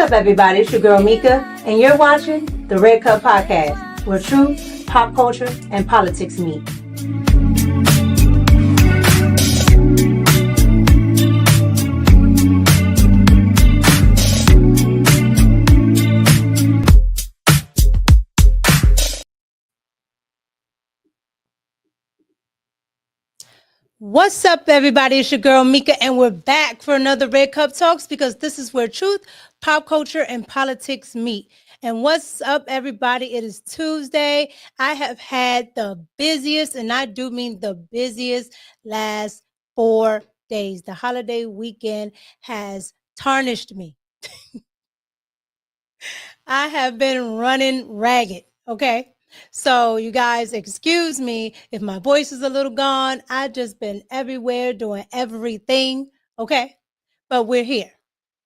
up, everybody? It's your girl Mika, and you're watching the Red Cup Podcast, where truth, pop culture, and politics meet. What's up, everybody? It's your girl Mika, and we're back for another Red Cup Talks because this is where truth, pop culture, and politics meet. And what's up, everybody? It is Tuesday. I have had the busiest, and I do mean the busiest, last 4 days. The holiday weekend has tarnished me. I have been running ragged, okay? So you guys, excuse me if my voice is a little gone. I've just been everywhere doing everything, okay? But we're here.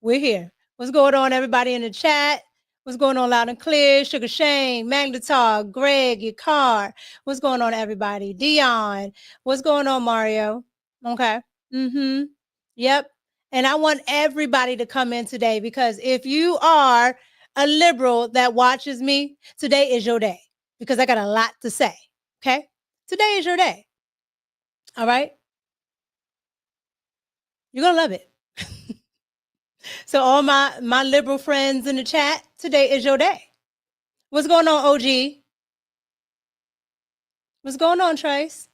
We're here. What's going on, everybody in the chat? What's going on loud and clear? Sugar Shane, Magnetar, Greg, your car. What's going on, everybody? Dion. What's going on, Mario? Okay. Yep. And I want everybody to come in today because if you are a liberal that watches me, today is your day because I got a lot to say. Okay. Today is your day. All right. You're going to love it. So all my liberal friends in the chat, today is your day. What's going on, OG? What's going on, Trace?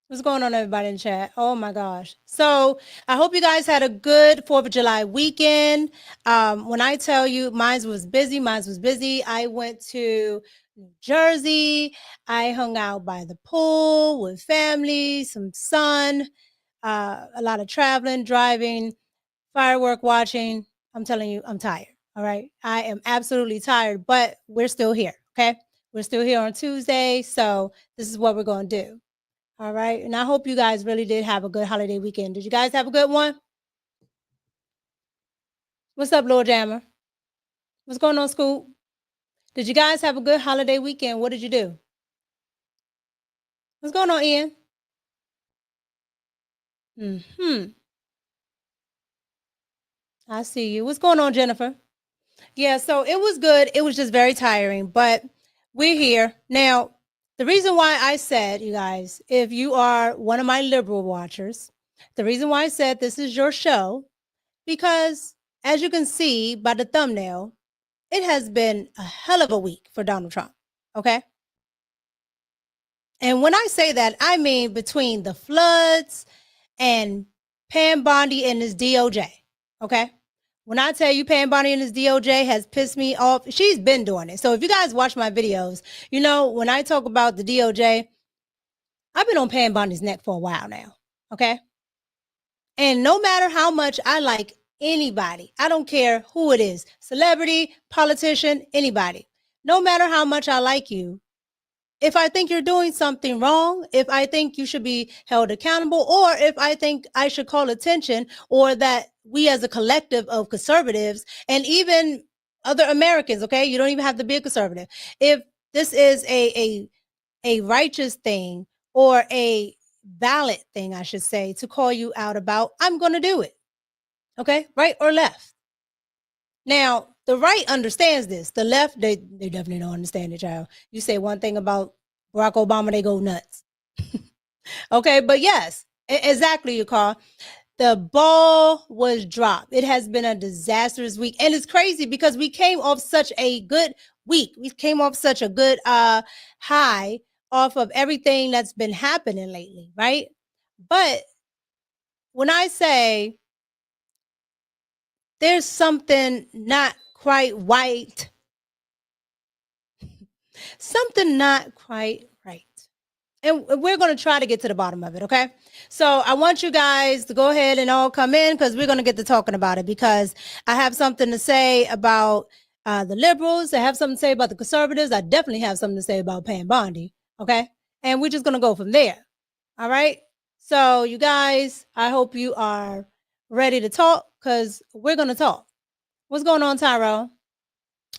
What's going on, everybody in the chat? Oh my gosh. So I hope you guys had a good 4th of July weekend. When I tell you mine was busy. I went to New Jersey. I hung out by the pool with family, some sun, a lot of traveling, driving, firework watching. I'm telling you, I'm tired. All right. I am absolutely tired, but we're still here. Okay. We're still here on Tuesday. So this is what we're going to do. All right. And I hope you guys really did have a good holiday weekend. Did you guys have a good one? What's up, Lord Jammer? What's going on, Scoop? Did you guys have a good holiday weekend? What did you do? What's going on, Ian? I see you. What's going on, Jennifer? Yeah, so it was good. It was just very tiring, but we're here. Now, the reason why I said, you guys, if you are one of my liberal watchers, the reason why I said this is your show, because as you can see by the thumbnail, it has been a hell of a week for Donald Trump, okay? And when I say that, I mean between the floods and Pam Bondi and his DOJ, okay? When I tell you Pam Bondi and his DOJ has pissed me off, she's been doing it. So if you guys watch my videos, you know, when I talk about the DOJ, I've been on Pam Bondi's neck for a while now, okay? And no matter how much I like anybody, I don't care who it is, celebrity, politician, anybody, no matter how much I like you, if I think you're doing something wrong, if I think you should be held accountable, or if I think I should call attention, or that we as a collective of conservatives and even other Americans, okay, you don't even have to be a conservative. If this is a righteous thing or a valid thing, I should say, to call you out about, I'm going to do it. Okay, right or left. Now, the right understands this. The left, they definitely don't understand it, child. You say one thing about Barack Obama, they go nuts. Okay, but yes, exactly, you call. The ball was dropped. It has been a disastrous week. And it's crazy because we came off such a good week. We came off such a good high off of everything that's been happening lately, right? But when I say there's something not quite white, something not quite right. And we're going to try to get to the bottom of it, okay? So I want you guys to go ahead and all come in because we're going to get to talking about it because I have something to say about the liberals. I have something to say about the conservatives. I definitely have something to say about Pam Bondi, okay? And we're just going to go from there, all right? So you guys, I hope you are ready to talk because we're going to talk. What's going on, Tyrell?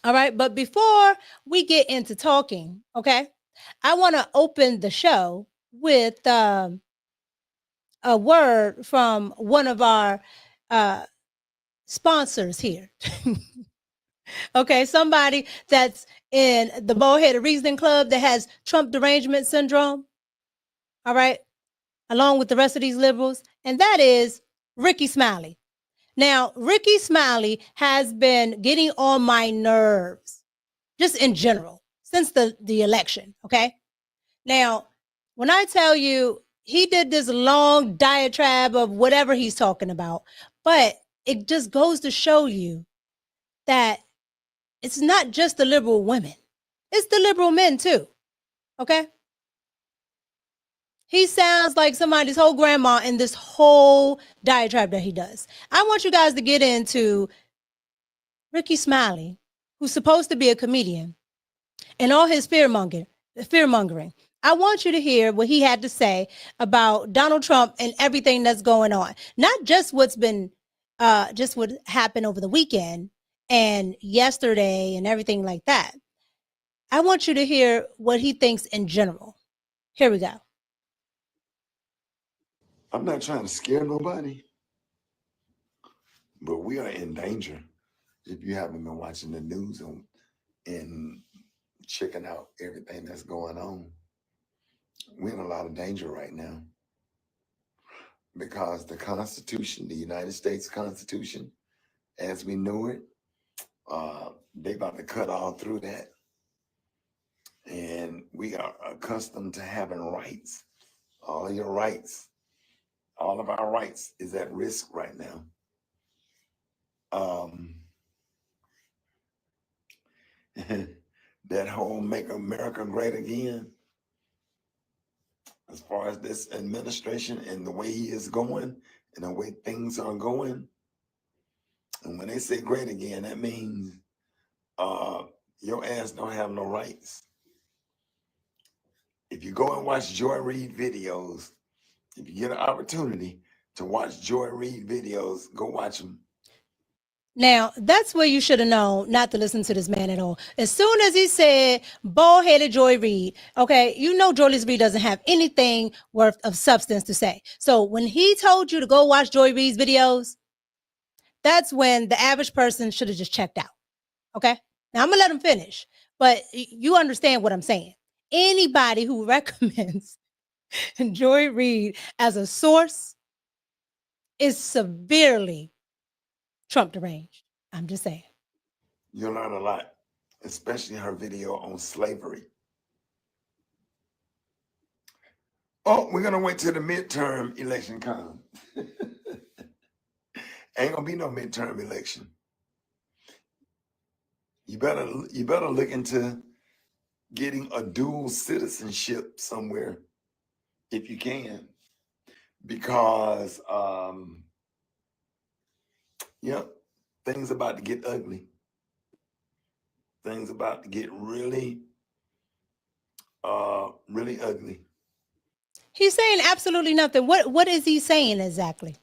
All right, but before we get into talking, okay, I want to open the show with a word from one of our sponsors here. Okay, somebody that's in the bald-headed reasoning club that has Trump derangement syndrome. All right, along with the rest of these liberals, and that is Ricky Smiley. Now, Ricky Smiley has been getting on my nerves, just in general, since the election. Okay, now when I tell you he did this long diatribe of whatever he's talking about, but it just goes to show you that it's not just the liberal women, it's the liberal men too. Okay. He sounds like somebody's whole grandma in this whole diatribe that he does. I want you guys to get into Ricky Smiley, who's supposed to be a comedian, and all his fear mongering. I want you to hear what he had to say about Donald Trump and everything that's going on. Not just what's been, just what happened over the weekend and yesterday and everything like that. I want you to hear what he thinks in general. Here we go. I'm not trying to scare nobody, but we are in danger. If you haven't been watching the news and checking out everything that's going on, we're in a lot of danger right now because the Constitution, the United States Constitution, as we know it, they about to cut all through that. And we are accustomed to having rights. All of your rights, all of our rights is at risk right now. That whole Make America Great Again, as far as this administration and the way he is going and the way things are going. And when they say great again, that means your ass don't have no rights. If you go and watch Joy Reid videos, if you get an opportunity to watch Joy Reid videos, go watch them. Now, that's where you should have known not to listen to this man at all. As soon as he said bald-headed Joy Reid, okay, you know Joy Reid doesn't have anything worth of substance to say. So when he told you to go watch Joy Reid's videos, that's when the average person should have just checked out. Okay? Now, I'm going to let him finish, but you understand what I'm saying. Anybody who recommends Joy Reid as a source is severely Trump deranged. I'm just saying. You'll learn a lot, especially her video on slavery. Oh, we're going to wait till the midterm election comes. Ain't going to be no midterm election. You better look into getting a dual citizenship somewhere if you can, because things about to get ugly. Things about to get really ugly. He's saying absolutely nothing. What is he saying exactly?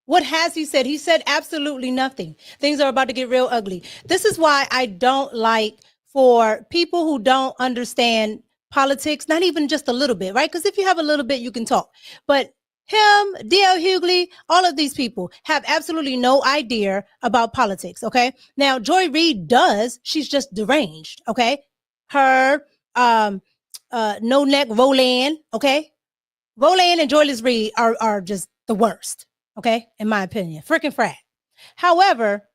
What has he said? He said absolutely nothing. Things are about to get real ugly. This is why I don't like for people who don't understand politics, not even just a little bit, right? Because if you have a little bit, you can talk. But him, D.L. Hughley, all of these people have absolutely no idea about politics, okay? Now, Joy Reid does. She's just deranged, okay? Her, no neck Roland, okay? Roland and Joy Reid are just the worst. Okay, in my opinion, freaking frat. However,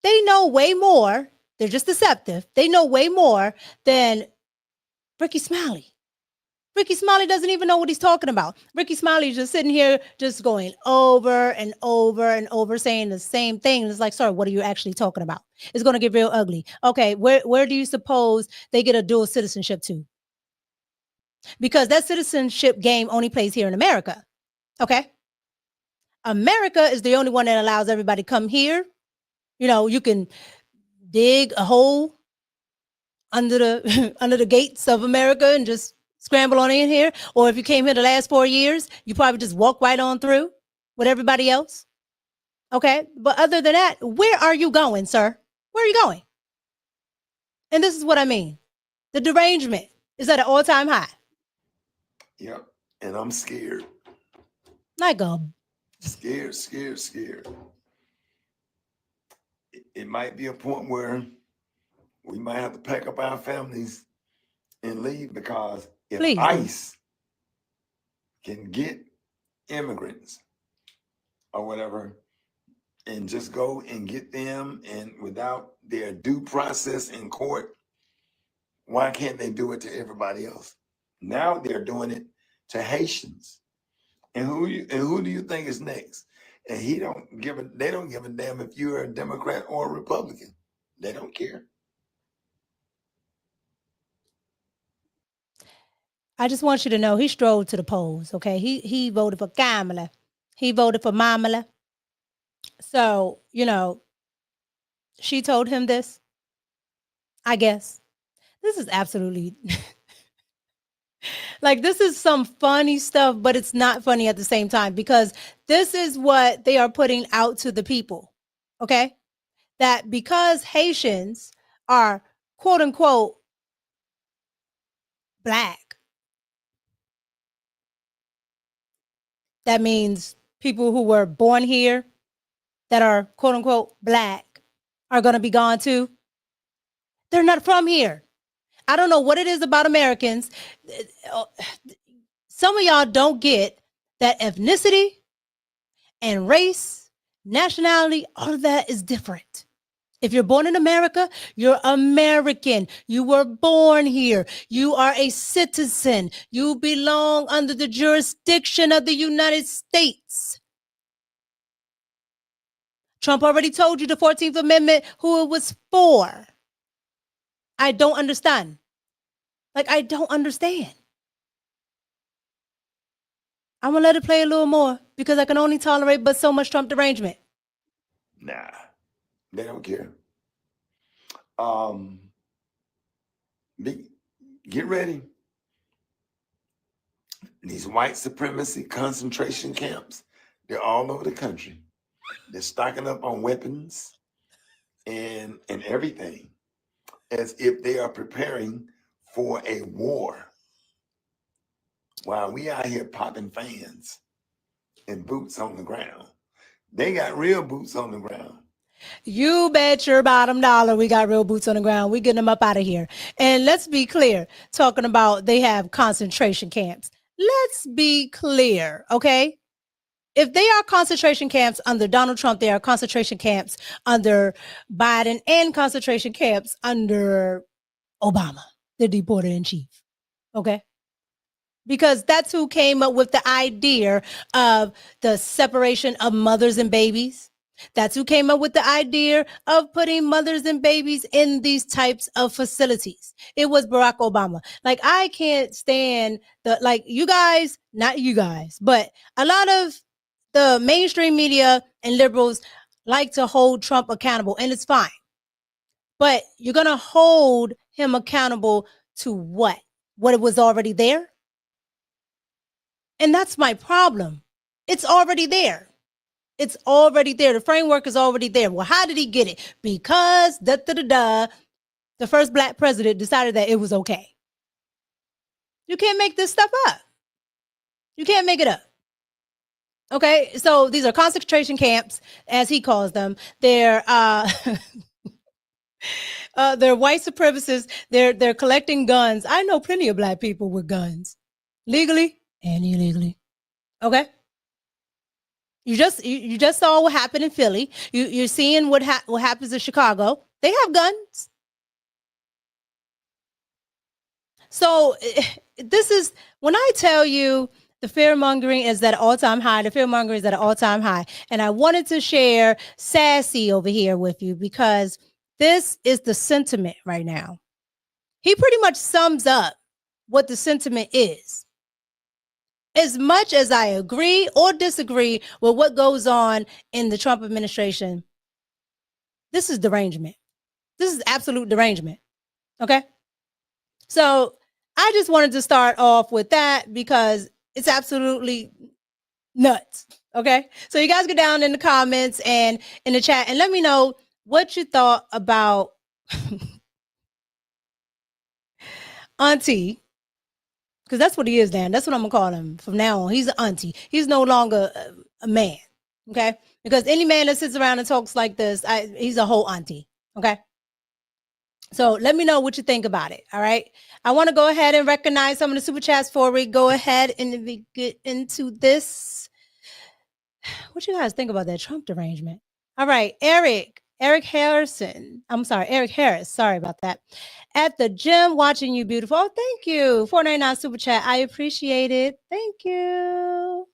they know way more. They're just deceptive. They know way more than Ricky Smiley. Ricky Smiley doesn't even know what he's talking about. Ricky Smiley is just sitting here, just going over and over and over, saying the same thing. It's like, sorry, what are you actually talking about? It's going to get real ugly. Okay, where do you suppose they get a dual citizenship to? Because that citizenship game only plays here in America. Okay. America is the only one that allows everybody to come here. You know, you can dig a hole under the under the gates of America and just scramble on in here. Or if you came here the last 4 years, you probably just walk right on through with everybody else. Okay. But other than that, where are you going, sir? Where are you going? And this is what I mean. The derangement is at an all-time high. Yep. And I'm scared. Like a Scared. it might be a point where we might have to pack up our families and leave, because if Please. ICE can get immigrants or whatever and just go and get them, and without their due process in court, why can't they do it to everybody else? Now they're doing it to Haitians. And who do you think is next? And they don't give a damn if you're a Democrat or a Republican. They don't care. I just want you to know he strolled to the polls, okay? He voted for Kamala. He voted for Mamala. So, she told him this, I guess. This is absolutely like, this is some funny stuff, but it's not funny at the same time, because this is what they are putting out to the people, okay? That because Haitians are quote unquote Black, that means people who were born here that are quote unquote Black are going to be gone too. They're not from here. I don't know what it is about Americans. Some of y'all don't get that ethnicity and race, nationality, all of that is different. If you're born in America, you're American. You were born here. You are a citizen. You belong under the jurisdiction of the United States. Trump already told you the 14th Amendment, who it was for. I don't understand. I don't understand. I'm going to let it play a little more, because I can only tolerate but so much Trump derangement. Nah, they don't care. Get ready. These white supremacy concentration camps, they're all over the country. They're stocking up on weapons and everything, as if they are preparing for a war, while we out here popping fans and boots on the ground. They got real boots on the ground. You bet your bottom dollar we got real boots on the ground. We getting them up out of here. And let's be clear, talking about they have concentration camps. Let's be clear, okay? If they are concentration camps under Donald Trump, they are concentration camps under Biden, and concentration camps under Obama, the deporter in chief, okay? Because that's who came up with the idea of the separation of mothers and babies. That's who came up with the idea of putting mothers and babies in these types of facilities. It was Barack Obama. I can't stand you guys, not you guys, but a lot of the mainstream media and liberals like to hold Trump accountable, and it's fine. But you're going to hold him accountable to what? What it was already there? And that's my problem. It's already there. It's already there. The framework is already there. Well, how did he get it? Because the first Black president decided that it was okay. You can't make this stuff up. You can't make it up. Okay, so these are concentration camps, as he calls them. They're they're white supremacists. They're collecting guns. I know plenty of Black people with guns, legally and illegally. Okay. You just saw what happened in Philly. You're seeing what happens in Chicago. They have guns. So this is when I tell you the fear mongering is at an all-time high. The fear mongering is at an all-time high. And I wanted to share STACEY over here with you, because this is the sentiment right now. He pretty much sums up what the sentiment is. As much as I agree or disagree with what goes on in the Trump administration, this is derangement. This is absolute derangement. Okay? So I just wanted to start off with that, because it's absolutely nuts. Okay? So you guys get down in the comments and in the chat and let me know what you thought about Auntie. Because that's what he is, Dan. That's what I'm going to call him from now on. He's an auntie. He's no longer a man. Okay? Because any man that sits around and talks like this, he's a whole auntie. Okay. So let me know what you think about it. All right. I want to go ahead and recognize some of the super chats before we go ahead and we get into this. What you guys think about that Trump derangement? All right. Eric Harrison. I'm sorry. Eric Harris. Sorry about that. At the gym watching you, beautiful. Oh, thank you. 499 super chat. I appreciate it. Thank you.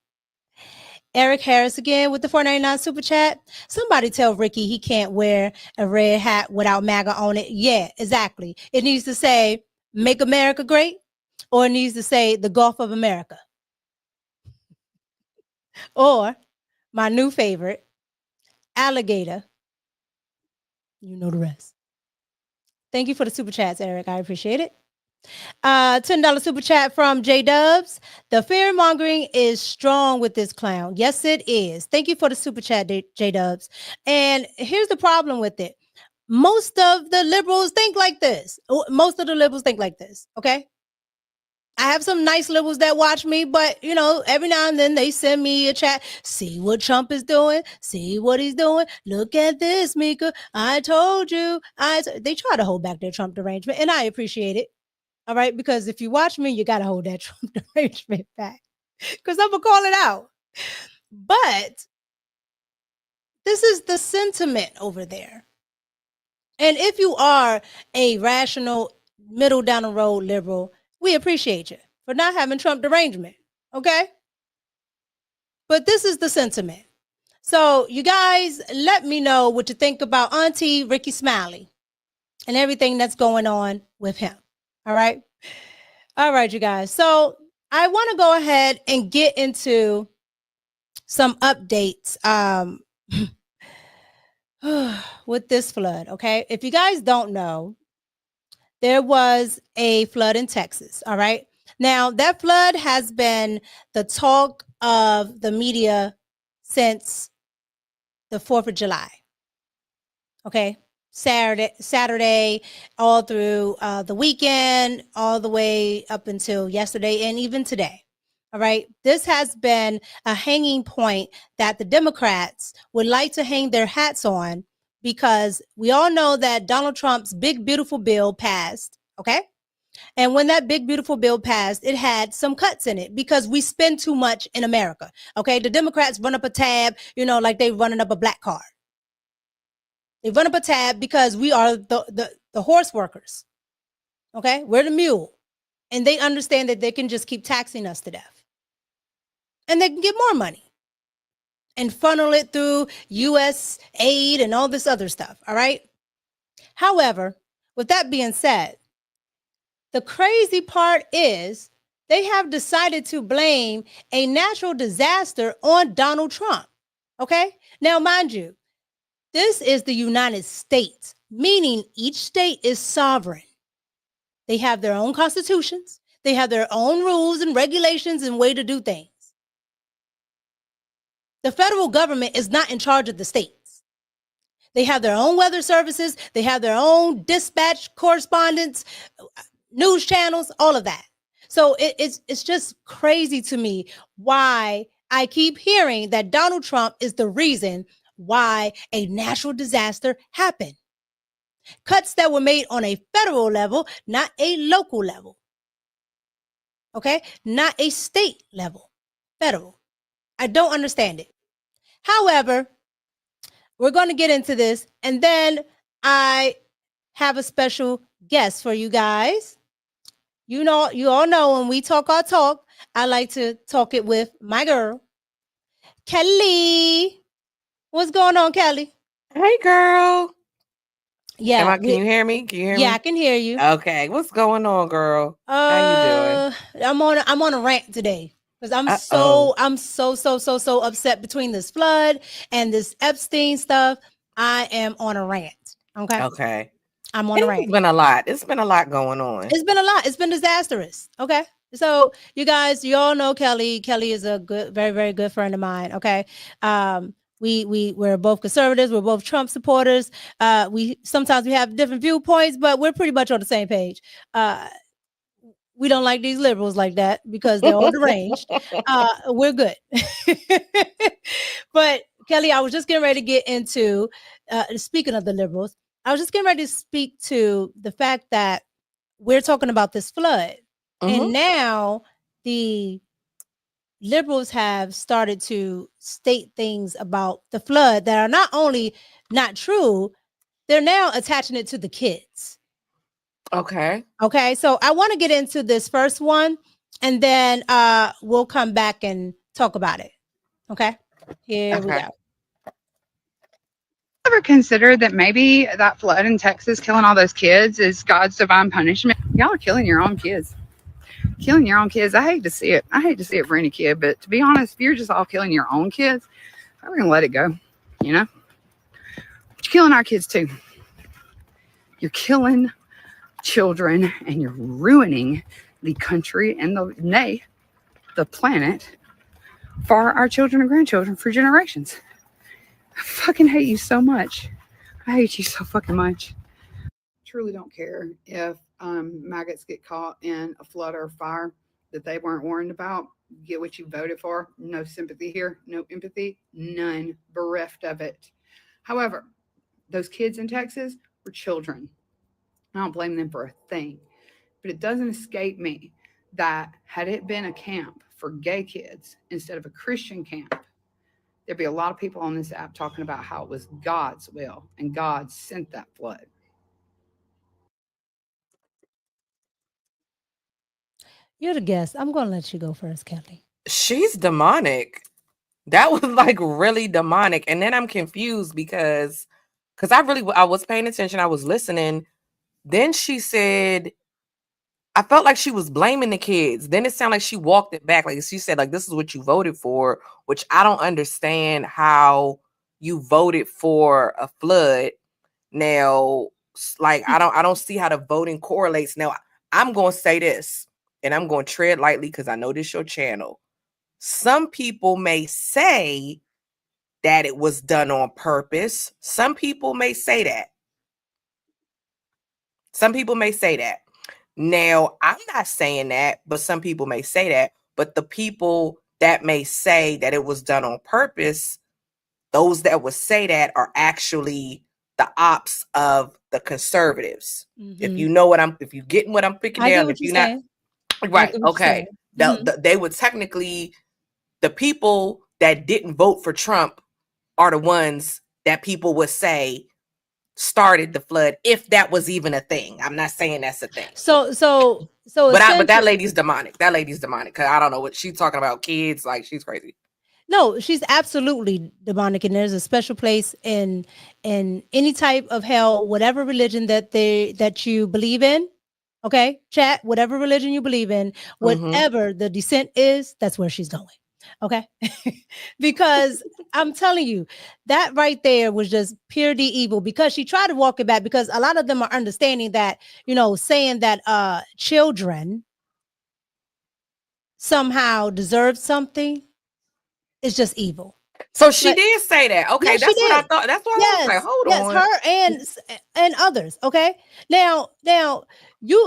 Eric Harris again with the 499 super chat. Somebody tell Ricky he can't wear a red hat without MAGA on it. Yeah, exactly. It needs to say Make America Great, or it needs to say the Gulf of America. Or my new favorite, alligator. You know the rest. Thank you for the super chats, Eric. I appreciate it. $10 super chat from J Dubs. The fear mongering is strong with this clown. Yes, it is. Thank you for the super chat, J Dubs. And here's the problem with it. Most of the liberals think like this. Most of the liberals think like this. Okay. I have some nice liberals that watch me, but every now and then they send me a chat. See what Trump is doing. See what he's doing. Look at this, Mika. I told you. They try to hold back their Trump derangement, and I appreciate it. All right, because if you watch me, you got to hold that Trump derangement back because I'm going to call it out. But this is the sentiment over there. And if you are a rational, middle down the road liberal, we appreciate you for not having Trump derangement. Okay? But this is the sentiment. So you guys, let me know what you think about Auntie Ricky Smiley and everything that's going on with him. All right? All right, you guys. So I want to go ahead and get into some updates with this flood. Okay. If you guys don't know, there was a flood in Texas. All right. Now, that flood has been the talk of the media since the 4th of July. Okay. Saturday, all through the weekend, all the way up until yesterday and even today. All right. This has been a hanging point that the Democrats would like to hang their hats on because we all know that Donald Trump's big, beautiful bill passed. Okay. And when that big, beautiful bill passed, it had some cuts in it because we spend too much in America. Okay. The Democrats run up a tab, like they're running up a black card. They run up a tab because we are the horse workers. Okay. We're the mule. And they understand that they can just keep taxing us to death. And they can get more money and funnel it through U.S. aid and all this other stuff. All right. However, with that being said, the crazy part is they have decided to blame a natural disaster on Donald Trump. Okay. Now, mind you, this is the United States, meaning each state is sovereign. They have their own constitutions. They have their own rules and regulations and way to do things. The federal government is not in charge of the states. They have their own weather services. They have their own dispatch correspondence, news channels, all of that. So it's just crazy to me why I keep hearing that Donald Trump is the reason why a natural disaster happened. Cuts that were made on a federal level, not a local level. Okay? Not a state level. Federal. I don't understand it. However, we're going to get into this, and then I have a special guest for you guys. You all know when we talk our talk, I like to talk it with my girl, Kelly. What's going on, Kelly? Hey, girl. Yeah. Can you hear me? Can you hear me? Yeah, I can hear you. Okay. What's going on, girl? How you doing? I'm on a rant today because I'm so upset between this flood and this Epstein stuff. I am on a rant. Okay. I'm on a rant. It's been a lot. It's been a lot going on. It's been a lot. It's been disastrous. Okay. So you guys, you all know Kelly. Kelly is a good, very, very good friend of mine. Okay. We're both conservatives. We're both Trump supporters. Sometimes we have different viewpoints, but we're pretty much on the same page. We don't like these liberals like that because they're all deranged. We're good. But Kelly, I was just getting ready to get into, speaking of the liberals, I was just getting ready to speak to the fact that we're talking about this flood. And now the liberals have started to state things about the flood that are not only not true, they're now attaching it to the kids. Okay. Okay. So I want to get into this first one and then we'll come back and talk about it. Okay. Here we go. Ever considered that maybe that flood in Texas killing all those kids is God's divine punishment? Y'all are killing your own kids. Killing your own kids. I hate to see it. I hate to see it for any kid, but to be honest, if you're just all killing your own kids, I'm gonna let it go. You know? But you're killing our kids too. You're killing children and you're ruining the country and the planet for our children and grandchildren for generations. I fucking hate you so much. I hate you so fucking much. Truly don't care if maggots get caught in a flood or a fire that they weren't warned about. Get what you voted for. No sympathy here. No empathy. None. Bereft of it. However, those kids in Texas were children. I don't blame them for a thing. But it doesn't escape me that had it been a camp for gay kids instead of a Christian camp, there'd be a lot of people on this app talking about how it was God's will and God sent that flood. You're the guest. I'm going to let you go first, Kelly. She's demonic. That was like really demonic. And then I'm confused because I was paying attention. I was listening. Then she said, I felt like she was blaming the kids. Then it sounded like she walked it back. Like she said, like, this is what you voted for, which I don't understand how you voted for a flood. Now, like, I don't see how the voting correlates. Now, I'm going to say this, and I'm going to tread lightly because I know this is your channel. Some people may say that it was done on purpose. Some people may say that. Some people may say that. Now, I'm not saying that, but some people may say that. But the people that may say that it was done on purpose, those that would say that are actually the ops of the conservatives. If you know what if you getting what I'm picking down, if you're not right, okay. They would technically, the people that didn't vote for Trump are the ones that people would say started the flood, if that was even a thing. I'm not saying that's a thing. But that lady's demonic. That lady's demonic because I don't know what she's talking about. Kids, like, she's crazy. No, she's absolutely demonic, and there's a special place in any type of hell, whatever religion that you believe in. Okay, chat, whatever religion you believe in, whatever the descent is, that's where she's going. Okay, because I'm telling you, that right there was just pure evil, because she tried to walk it back, because a lot of them are understanding that, saying that children somehow deserve something is just evil. So she did say that. Okay, that's what I thought. That's why I was like, hold on. Yes, her and others. Okay. Now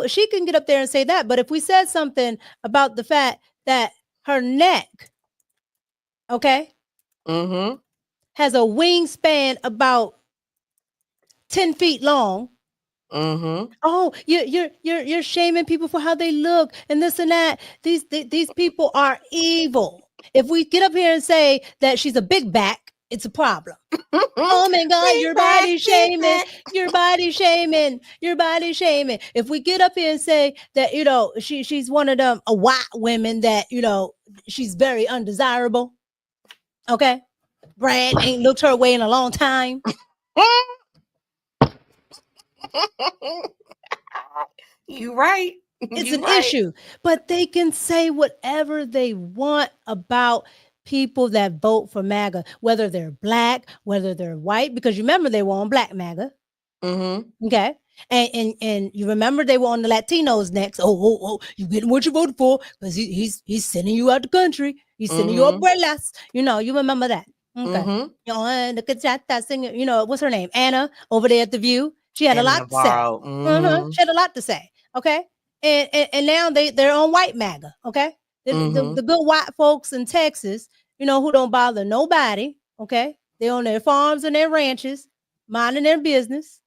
she can get up there and say that, but if we said something about the fact that her neck, okay, has a wingspan about 10 feet long. Oh, you're shaming people for how they look and this and that. These people are evil. If we get up here and say that she's a big back, it's a problem. Oh my God, your body shaming, your body shaming, your body shaming. If we get up here and say that, she's one of them white women that, she's very undesirable. Okay. Brad ain't looked her way in a long time. You right. It's an issue, but they can say whatever they want about people that vote for MAGA, whether they're black, whether they're white, because you remember they were on black MAGA. Okay. And you remember they were on the Latinos next. Oh, you getting what you voted for, because he's sending you out the country. He's sending you umbrellas. You remember that. Okay. And look at that singing, what's her name? Anna over there at The View. She had a lot to say. She had a lot to say. Okay. And now they're on white MAGA. Okay. The good white folks in Texas, who don't bother nobody. Okay. They're on their farms and their ranches, minding their business.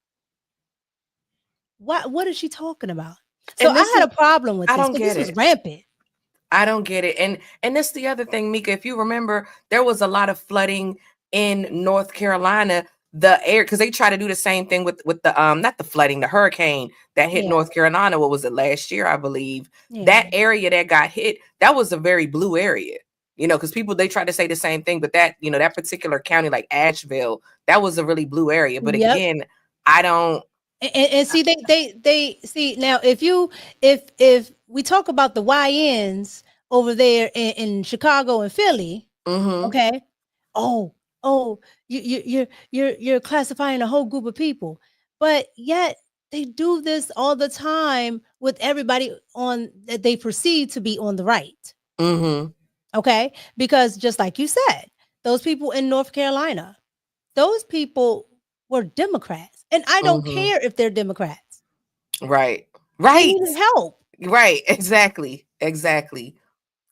What is she talking about? So I had a problem with I this don't because get this was it. rampant. I don't get it. And that's the other thing, Mika. If you remember, there was a lot of flooding in North Carolina, the air, because they try to do the same thing with the not the flooding, the hurricane that hit Yeah. North Carolina. What was it, last year, I believe? Yeah. That area that got hit, that was a very blue area. You know, because people, they try to say the same thing, but that, you know, that particular county, like Asheville, that was a really blue area. But Yep. again, I don't. And see, they see now, if we talk about the YNs over there in Chicago and Philly, okay. Oh, you're classifying a whole group of people, but yet they do this all the time with everybody on that they perceive to be on the right. Okay, because just like you said, those people in North Carolina, those people were Democrats, and I don't care if they're Democrats. Right. They needed help. Right. Exactly.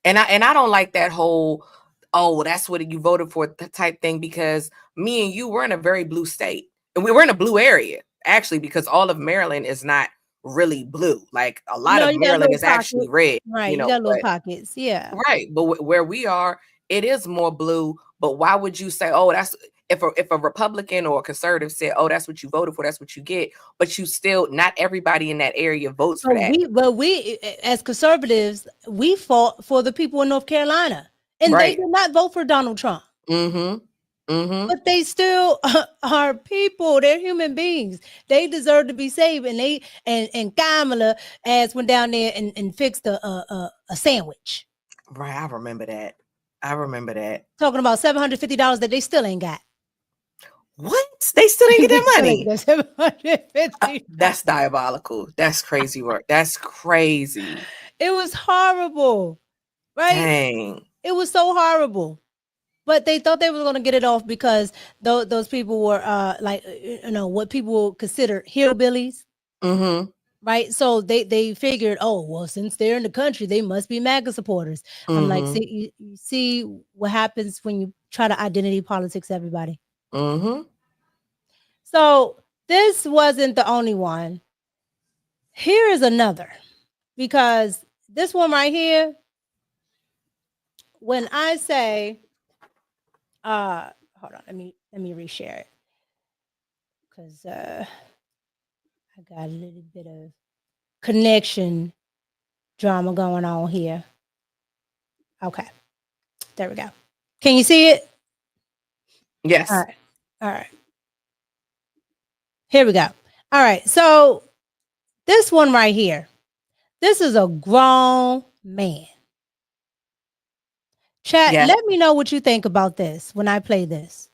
And I don't like that whole, oh, well, that's what you voted for type thing, because me and you, we're in a very blue state, and we were in a blue area actually, because all of Maryland is not really blue. Like a lot of Maryland is actually red. Right. You know, got little pockets. Yeah. Right. But where we are, it is more blue. But why would you say, oh, that's, if a Republican or a conservative said, oh, that's what you voted for, that's what you get, but you still, not everybody in that area votes for that. We as conservatives, we fought for the people in North Carolina, and they did not vote for Donald Trump. But they still are people. They're human beings. They deserve to be saved. And and Kamala as went down there and fixed a sandwich. Right. I remember that. Talking about $750 that they still ain't got. What? They still didn't get their money. $750. That's diabolical. That's crazy work. That's crazy. It was horrible. Right? Dang. It was so horrible. But they thought they were going to get it off because those people were like, you know, what people consider hillbillies. Right. So they figured, oh, well, since they're in the country, they must be MAGA supporters. I'm like, see, you see what happens when you try to identity politics everybody. So this wasn't the only one. Here is another, because this one right here, when I say, hold on, let me reshare it, because I got a little bit of connection drama going on here. Okay, there we go. Can you see it? Yes. All right. Here we go. All right. So this one right here, this is a grown man. Chat, let me know what you think about this when I play this.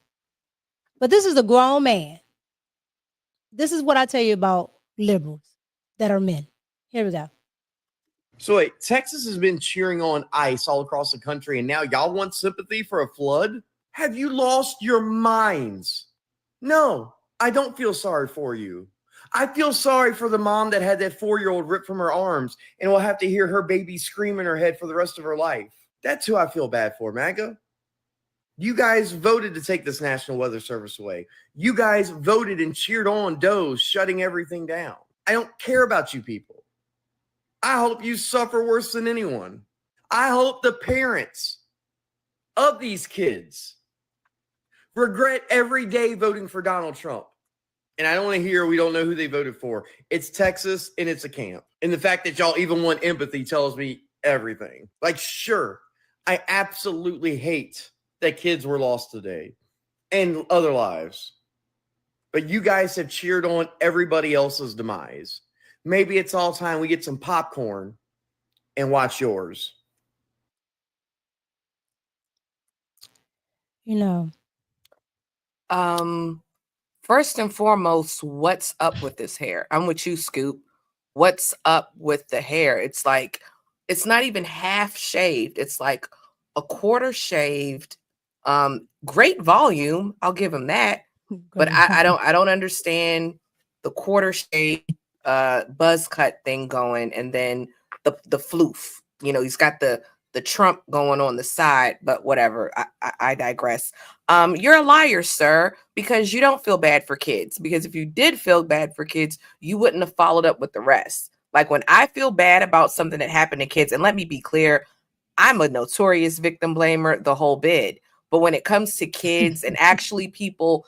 But this is a grown man. This is what I tell you about liberals that are men. Here we go. So wait, Texas has been cheering on ICE all across the country, and now y'all want sympathy for a flood? Have you lost your minds? No, I don't feel sorry for you. I feel sorry for the mom that had that 4-year-old ripped from her arms and will have to hear her baby scream in her head for the rest of her life. That's who I feel bad for, MAGA. You guys voted to take this National Weather Service away. You guys voted and cheered on DOJ shutting everything down. I don't care about you people. I hope you suffer worse than anyone. I hope the parents of these kids regret every day voting for Donald Trump. And I don't want to hear we don't know who they voted for. It's Texas and it's a camp. And the fact that y'all even want empathy tells me everything. Like, sure, I absolutely hate that kids were lost today and other lives. But you guys have cheered on everybody else's demise. Maybe it's all time we get some popcorn and watch yours. You know. First and foremost, what's up with this hair? I'm with you, Scoop. What's up with the hair? It's like, it's not even half shaved. It's like a quarter shaved. Great volume. I'll give him that. But I don't understand the quarter shaved buzz cut thing going, and then the floof. You know, he's got the the Trump going on the side, but whatever. I digress. You're a liar, sir, because you don't feel bad for kids. Because if you did feel bad for kids, you wouldn't have followed up with the rest. Like when I feel bad about something that happened to kids, and let me be clear, I'm a notorious victim blamer, the whole bit. But when it comes to kids and actually people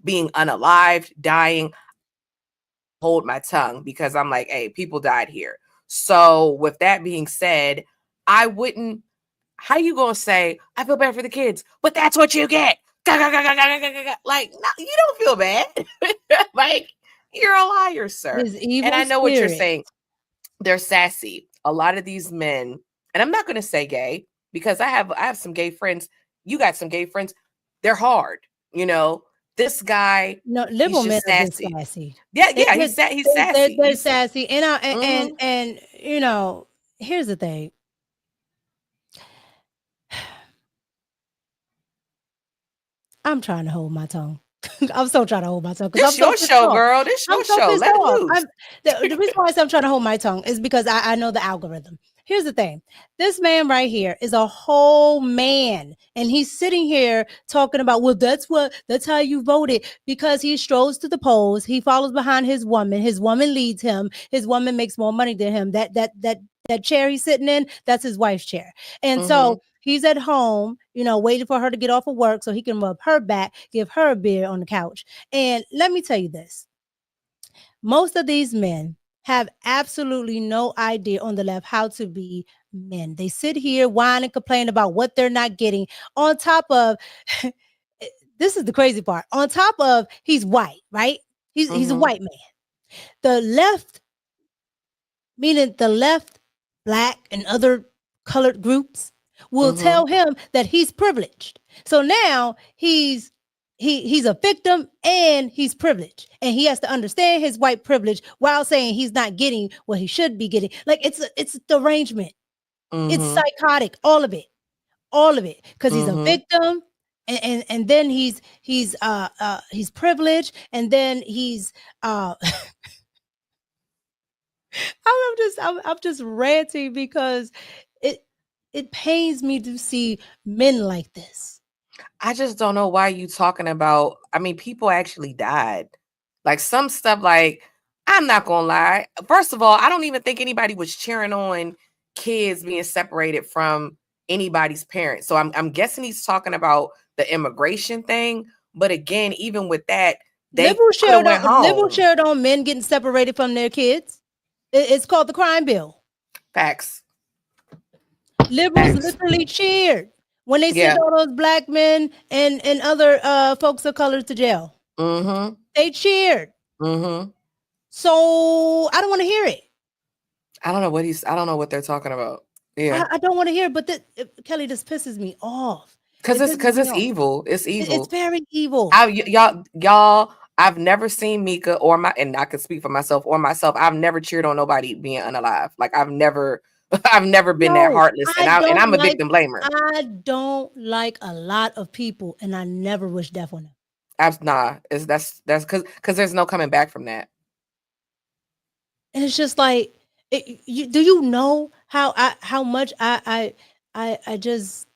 being unalived, dying, hold my tongue because I'm like, hey, people died here. So with that being said, I wouldn't, how you gonna say, I feel bad for the kids, but that's what you get? Like, no, you don't feel bad. Like, you're a liar, sir. His evil And I know what you're spirit. saying. They're sassy. A lot of these men, and I'm not gonna say gay because I have some gay friends. You got some gay friends. They're hard, you know. This guy, No, liberal he's men just are just sassy. sassy. Yeah, They- he's they- sassy. They're He's- sassy, and Mhm. and you know, here's the thing. I'm trying to hold my tongue. I'm so trying to hold my tongue because I'm This so your pissed show, off. girl. This I'm your so show. pissed Let it off. loose. The reason why I say I'm trying to hold my tongue is because I know the algorithm. Here's the thing. This man right here is a whole man. And he's sitting here talking about, well, that's how you voted. Because he strolls to the polls. He follows behind his woman. His woman leads him. His woman makes more money than him. That chair he's sitting in, that's his wife's chair. And so he's at home, you know, waiting for her to get off of work so he can rub her back, give her a beer on the couch. And let me tell you this. Most of these men have absolutely no idea on the left how to be men. They sit here, whine and complain about what they're not getting. On top of, this is the crazy part. On top of, he's white, right? He's a white man. The left, meaning the left, black, and other colored groups, will tell him that he's privileged. So now he's a victim and he's privileged, and he has to understand his white privilege while saying he's not getting what he should be getting. Like it's derangement. It's psychotic, all of it, because he's a victim. And then he's privileged, and then he's I'm just ranting because it pains me to see men like this. I just don't know why you talking about. I mean, people actually died. Like some stuff, like, I'm not gonna lie. First of all, I don't even think anybody was cheering on kids being separated from anybody's parents. So I'm guessing he's talking about the immigration thing. But again, even with that, they could have went home. Liberal shared on men getting separated from their kids. It's called the crime bill. Facts. Liberals literally cheered when they sent all those black men and other folks of color to jail. They cheered. So I don't want to hear it. I don't know what they're talking about. Yeah, I don't want to hear it, but Kelly, this pisses me off. Because it's evil. It's evil. It's very evil. Y'all, I've never seen Mika and I could speak for myself or myself. I've never cheered on nobody being unalive. Like I've never been that heartless. And I'm a victim blamer. I don't like a lot of people, and I never wish death on them. That's because there's no coming back from that. And it's just like, do you know how much I just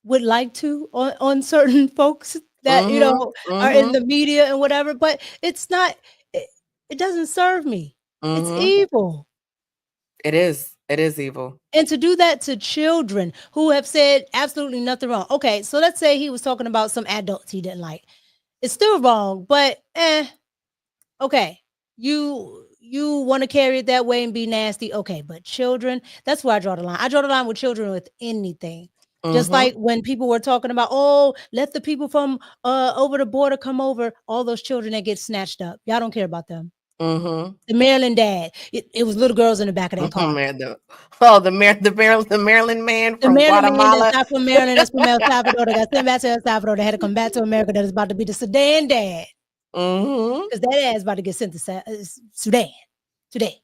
would like to on certain folks that you know are in the media and whatever, but it's not. It doesn't serve me. It's evil. It is evil. And to do that to children who have said absolutely nothing wrong. Okay, so let's say he was talking about some adults he didn't like. It's still wrong, but okay. You want to carry it that way and be nasty, okay, but children, that's where I draw the line. I draw the line with children with anything. Just like when people were talking about, oh, let the people from over the border come over, all those children that get snatched up. Y'all don't care about them. The Maryland dad. It was little girls in the back of that car. The Maryland man from Guatemala. Man that's not from Maryland, that's from El Salvador. They got sent back to El Salvador. They had to come back to America. That is about to be the Sudan dad. Because that ass is about to get sent to Sudan today.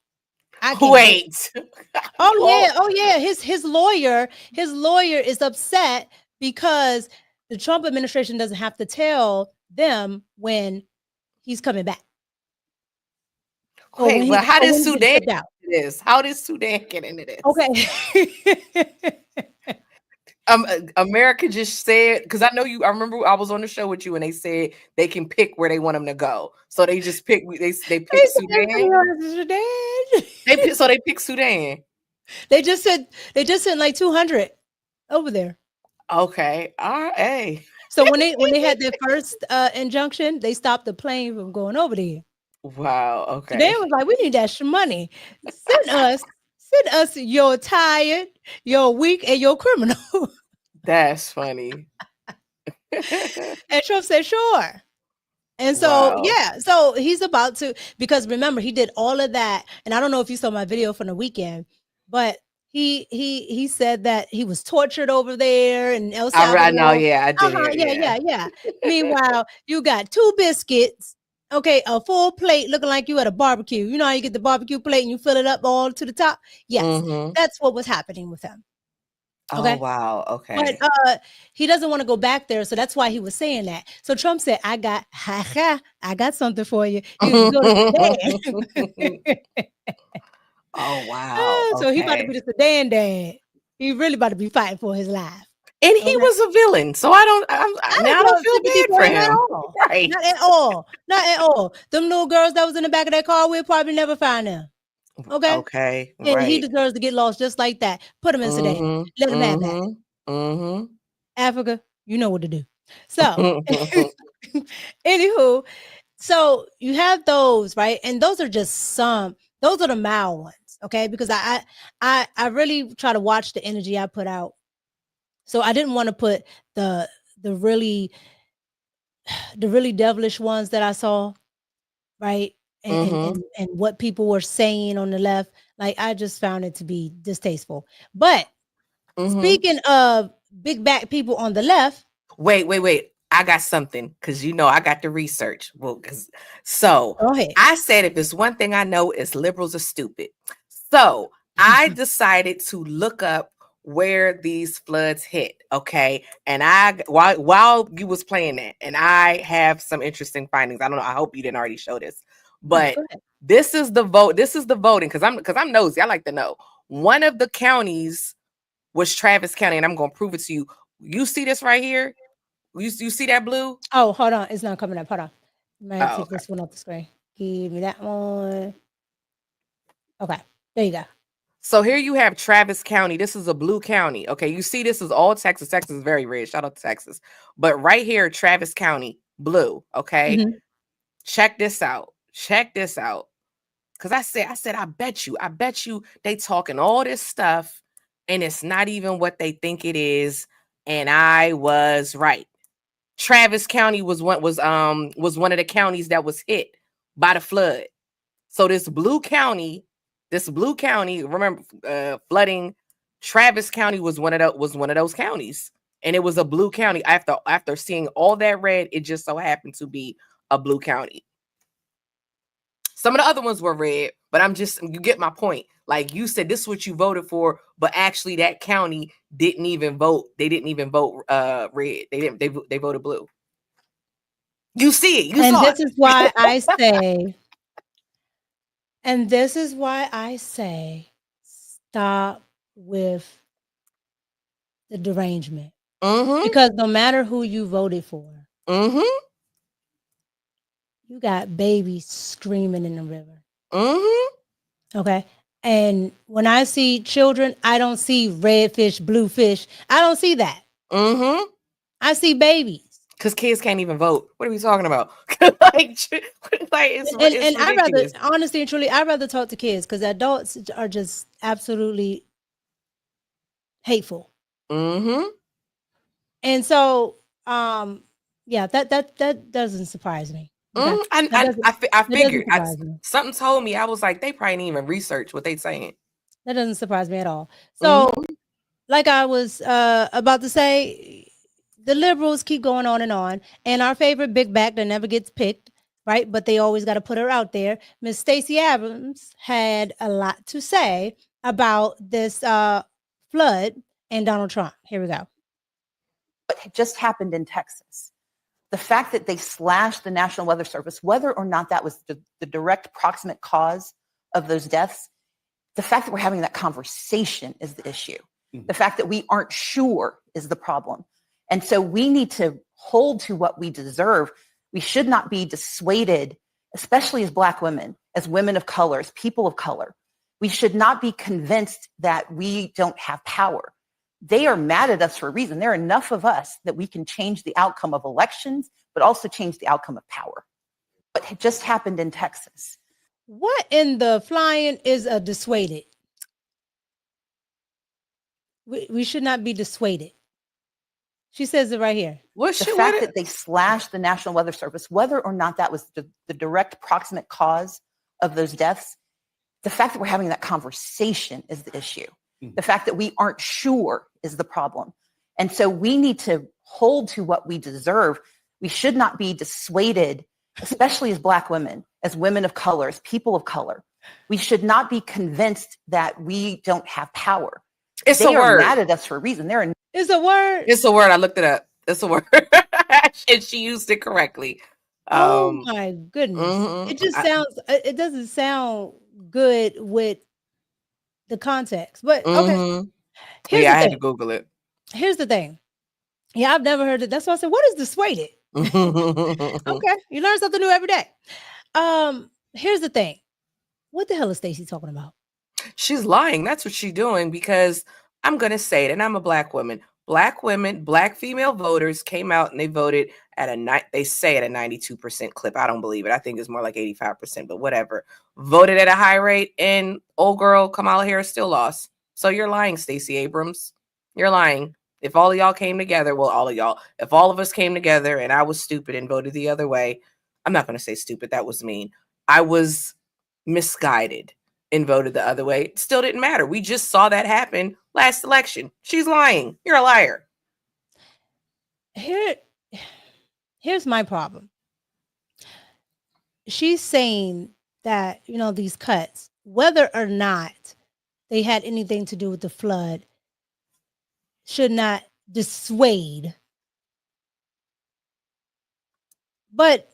Wait. Oh yeah. His lawyer is upset because the Trump administration doesn't have to tell them when he's coming back. Wait, but how does Sudan get into this? How does Sudan get into this? Okay. America just said, because I remember I was on the show with you and they said they can pick where they want them to go. So they just pick, they pick Sudan. They pick Sudan. They just sent like 200 over there. Okay. Hey. So when they had their first injunction, they stopped the plane from going over there. Wow. Okay. So they was like, we need extra money. Send us your tired, your weak, and your criminal. That's funny. And Trump said, sure. And so, yeah, so he's about to, because remember, he did all of that. And I don't know if you saw my video from the weekend, but he said that he was tortured over there in El Salvador. I know, yeah, I did. Yeah. Meanwhile, you got 2 biscuits, okay, a full plate looking like you at a barbecue. You know how you get the barbecue plate and you fill it up all to the top? Yes, that's what was happening with him. Okay. Oh, wow. Okay. But he doesn't want to go back there, so that's why he was saying that. So Trump said, I got something for you. You can go to Sudan. Oh, wow. So he about to be the Sudan dad. He really about to be fighting for his life. And he was a villain, so I don't feel bad for him. Right? Not at all. Them little girls that was in the back of that car, we'll probably never find them. Okay. And he deserves to get lost just like that. Put him in Sudan. Let him have that. Africa, you know what to do. So, anywho, so you have those, right? And those are just those are the mild ones, okay? Because I really try to watch the energy I put out. So I didn't want to put the really devilish ones that I saw, right? And what people were saying on the left, like I just found it to be distasteful. But speaking of big back people on the left, wait, I got something, because I got the research. Well, I said if it's one thing I know is liberals are stupid. So I decided to look up where these floods hit. Okay, and while you was playing that, and I have some interesting findings. I don't know. I hope you didn't already show this. But this is the vote. This is the voting, because I'm nosy. I like to know. One of the counties was Travis County, and I'm going to prove it to you. You see this right here? You see that blue? Oh, hold on. It's not coming up. Hold on. Might take this one off the screen. Give me that one. Okay. There you go. So here you have Travis County. This is a blue county. Okay. You see, this is all Texas. Texas is very red. Shout out to Texas. But right here, Travis County, blue. Okay. Check this out. Because I said, I bet you they talking all this stuff and it's not even what they think it is. And I was right. Travis County was one of the counties that was hit by the flood. So this blue county, remember flooding, Travis County was one of those counties. And it was a blue county. After seeing all that red, it just so happened to be a blue county. Some of the other ones were red, but you get my point. Like you said, this is what you voted for, but actually that county didn't even vote. They didn't even vote red. They voted blue. You see it. This is why I say, stop with the derangement. Because no matter who you voted for, you got babies screaming in the river. Okay. And when I see children, I don't see red fish, blue fish. I don't see that. I see babies. Because kids can't even vote. What are we talking about? it's I'd rather, honestly and truly, I'd rather talk to kids, because adults are just absolutely hateful. And so, that doesn't surprise me. Okay? I figured. Something told me, I was like, they probably didn't even research what they saying. That doesn't surprise me at all. So, like I was about to say, the liberals keep going on, and our favorite big back that never gets picked, right? But they always got to put her out there. Miss Stacey Abrams had a lot to say about this flood and Donald Trump. Here we go. What just happened in Texas? The fact that they slashed the National Weather Service, whether or not that was the direct proximate cause of those deaths, the fact that we're having that conversation is the issue. The fact that we aren't sure is the problem. And so we need to hold to what we deserve. We should not be dissuaded, especially as Black women, as women of color, as people of color. We should not be convinced that we don't have power. They are mad at us for a reason. There are enough of us that we can change the outcome of elections, but also change the outcome of power. What had just happened in Texas. What in the flying is a dissuaded? We should not be dissuaded. She says it right here. The fact that they slashed the National Weather Service, whether or not that was the direct proximate cause of those deaths, the fact that we're having that conversation is the issue. The fact that we aren't sure is the problem. And so we need to hold to what we deserve. We should not be dissuaded, especially as Black women, as women of color, as people of color. We should not be convinced that we don't have power. It's They a are word. mad at us for a reason. It's a word. It's a word. I looked it up. It's a word. And she used it correctly. Oh my goodness. mhm. It just sounds, it doesn't sound good with the context. But okay. Mhm. Here's Yeah, I the had to thing. Google it. Here's the thing. Yeah, I've never heard it. That's why I said, what is dissuaded? Okay. You learn something new every day. Here's the thing. What the hell is Stacey talking about? She's lying. That's what she's doing, because I'm going to say it, and I'm a Black woman. Black women, Black female voters came out and they voted at they say at a 92% clip. I don't believe it. I think it's more like 85%, but whatever. Voted at a high rate, and old girl Kamala Harris still lost. So you're lying, Stacey Abrams. You're lying. If all of y'all came together, well, all of y'all, if all of us came together and I was stupid and voted the other way, I'm not going to say stupid. That was mean. I was misguided and voted the other way. It still didn't matter. We just saw that happen last election. She's lying. You're a liar. Here's my problem. She's saying that, you know, these cuts, whether or not they had anything to do with the flood, should not dissuade. But,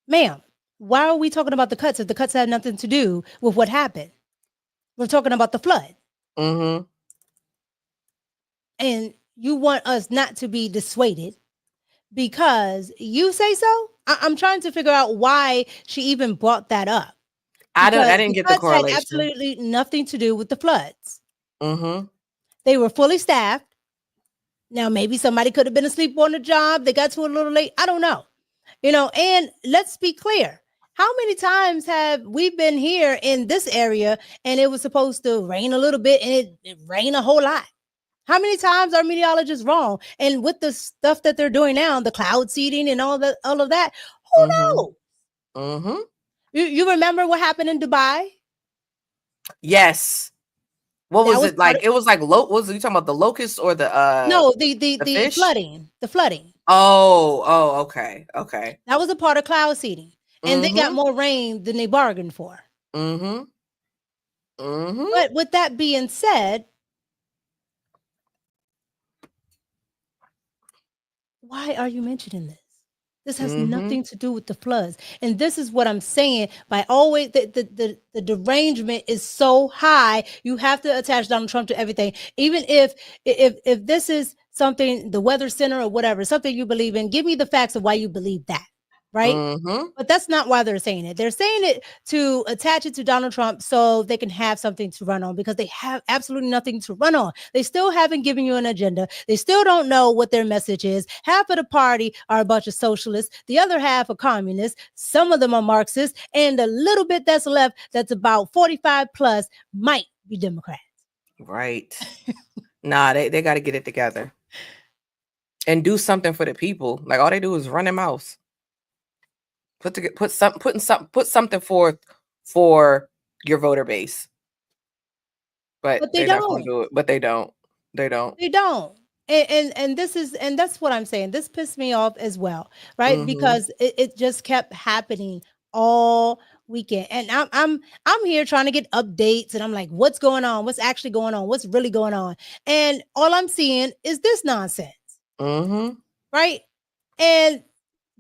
ma'am, why are we talking about the cuts if the cuts had nothing to do with what happened? We're talking about the flood. Mm-hmm. And you want us not to be dissuaded because you say so? I'm trying to figure out why she even brought that up. I Because didn't get the cuts correlation. had absolutely nothing to do with the floods. Mm-hmm. They were fully staffed. Now, maybe somebody could have been asleep on the job. They got to it a little late. I don't know. You know, and let's be clear. How many times have we been here in this area and it was supposed to rain a little bit and it rained a whole lot? How many times are meteorologists wrong? And with the stuff that they're doing now, the cloud seeding and all of that, who knows? Mm-hmm. You remember what happened in Dubai? Yes. What That was was it like? It was like was you talking about the locusts or the no, the fish? flooding. The flooding. Oh, okay. Okay. That was a part of cloud seeding. And they got more rain than they bargained for. Mm-hmm. Mm-hmm. But with that being said, why are you mentioning this? This has nothing to do with the floods. And this is what I'm saying. By always the derangement is so high, you have to attach Donald Trump to everything. Even if this is something, the Weather Center or whatever, something you believe in, give me the facts of why you believe that. Right? Mm-hmm. But that's not why they're saying it. They're saying it to attach it to Donald Trump so they can have something to run on, because they have absolutely nothing to run on. They still haven't given you an agenda. They still don't know what their message is. Half of the party are a bunch of socialists. The other half are communists. Some of them are Marxists. And the little bit that's left, that's about 45 plus, might be Democrats. Right. Nah, they got to get it together and do something for the people. Like, all they do is run their mouths. Put something forth for your voter base. But they they're not going don't. to do it. But they don't. They don't. They don't. And this is, and that's what I'm saying. This pissed me off as well, right? Because it just kept happening all weekend. And I'm here trying to get updates, and I'm like, what's going on? What's actually going on? What's really going on? And all I'm seeing is this nonsense. Right? And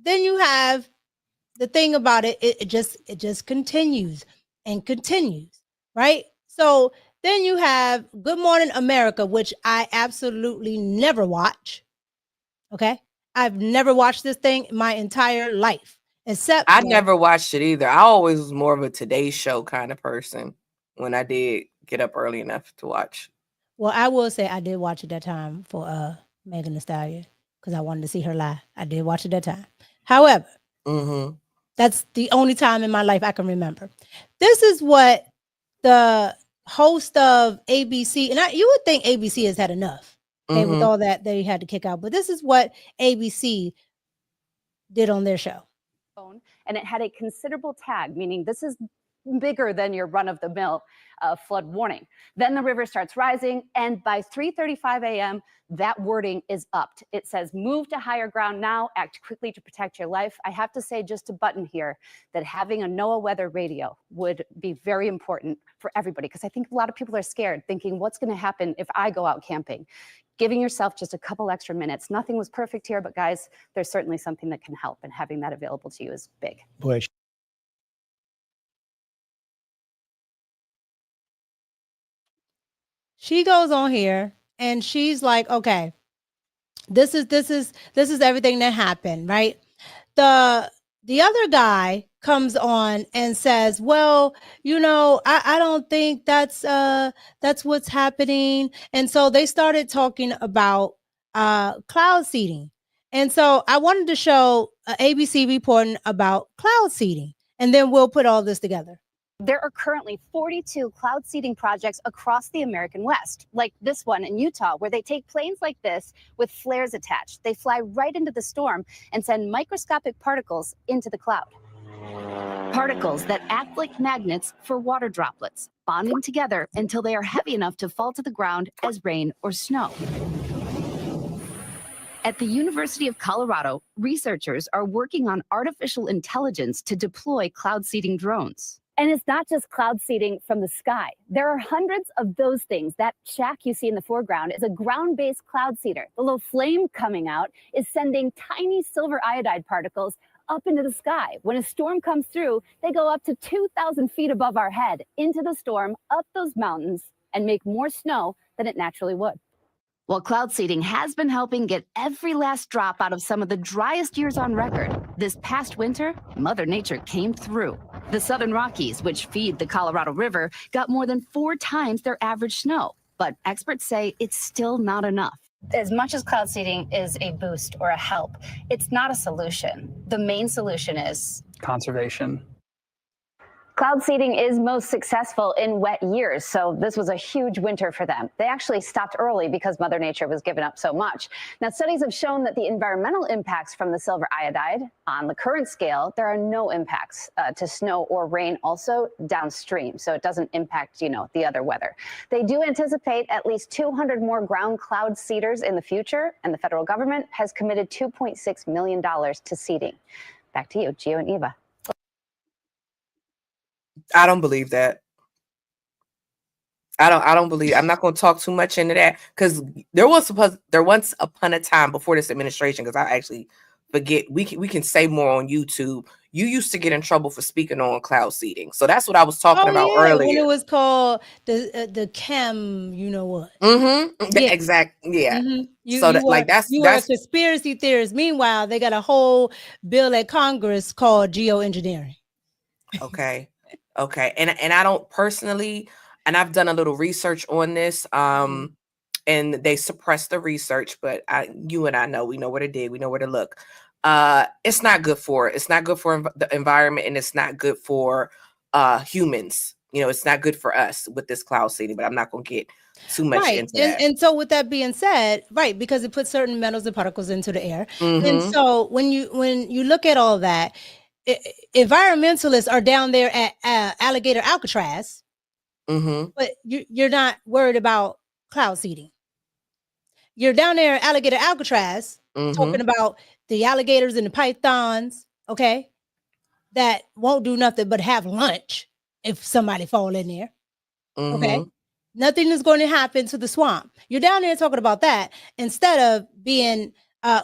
then you have the thing about it, it just continues and continues, right? So Then you have Good Morning America, which I absolutely never watch. Okay. I've never watched this thing my entire life, except I never watched it either. I always was more of a Today Show kind of person when I did get up early enough to watch. Well, I will say I did watch it that time for Megan Thee Stallion because I wanted to see her live. I did watch it that time. However, that's the only time in my life I can remember. This is what the host of ABC, and you would think ABC has had enough, okay, with all that they had to kick out, but this is what ABC did on their show. And it had a considerable tag, meaning this is bigger than your run-of-the-mill flood warning. Then the river starts rising, and by 3:35 a.m., that wording is upped. It says, move to higher ground now, act quickly to protect your life. I have to say, just a button here, that having a NOAA weather radio would be very important for everybody, because I think a lot of people are scared, thinking, what's going to happen if I go out camping? Giving yourself just a couple extra minutes. Nothing was perfect here, but guys, there's certainly something that can help, and having that available to you is big. Bush. She goes on here and she's like, okay, this is everything that happened, right? The other guy comes on and says, well, you know, I don't think that's what's happening. And so they started talking about cloud seeding. And so I wanted to show ABC reporting about cloud seeding, and then we'll put all this together. There are currently 42 cloud seeding projects across the American West, like this one in Utah, where they take planes like this with flares attached. They fly right into the storm and send microscopic particles into the cloud. Particles that act like magnets for water droplets, bonding together until they are heavy enough to fall to the ground as rain or snow. At the University of Colorado, researchers are working on artificial intelligence to deploy cloud seeding drones. And it's not just cloud seeding from the sky. There are hundreds of those things. That shack you see in the foreground is a ground-based cloud seeder. The little flame coming out is sending tiny silver iodide particles up into the sky. When a storm comes through, they go up to 2,000 feet above our head, into the storm, up those mountains, and make more snow than it naturally would. While cloud seeding has been helping get every last drop out of some of the driest years on record, this past winter, Mother Nature came through. The Southern Rockies, which feed the Colorado River, got more than 4 times their average snow. But experts say it's still not enough. As much as cloud seeding is a boost or a help, it's not a solution. The main solution is Conservation. cloud seeding is most successful in wet years, so this was a huge winter for them. They actually stopped early because Mother Nature was giving up so much. Now, studies have shown that the environmental impacts from the silver iodide, on the current scale, there are no impacts to snow or rain also downstream, so it doesn't impact, the other weather. They do anticipate at least 200 more ground cloud seeders in the future, and the federal government has committed $2.6 million to seeding. Back to you, Gio and Eva. I don't believe that. I don't believe. I'm not going to talk too much into that, because there once upon a time before this administration, because I actually forget, we can say more on YouTube. You used to get in trouble for speaking on cloud seeding, so that's what I was talking about earlier. When it was called the chem, you know what? Yeah. Exactly. Yeah. That's a conspiracy theorist. Meanwhile, they got a whole bill at Congress called geoengineering. Okay. And I don't personally, and I've done a little research on this, and they suppressed the research, but you and I know, we know where to dig, we know where to look. It's not good for it. It's not good for the environment, and it's not good for humans. It's not good for us with this cloud seeding, but I'm not going to get too much into that. And so with that being said, right, because it puts certain metals and particles into the air. And so when you look at all that, environmentalists are down there at Alligator Alcatraz, but you're not worried about cloud seeding. You're down there at Alligator Alcatraz talking about the alligators and the pythons, okay, that won't do nothing but have lunch if somebody fall in there, okay? Nothing is going to happen to the swamp. You're down there talking about that instead of being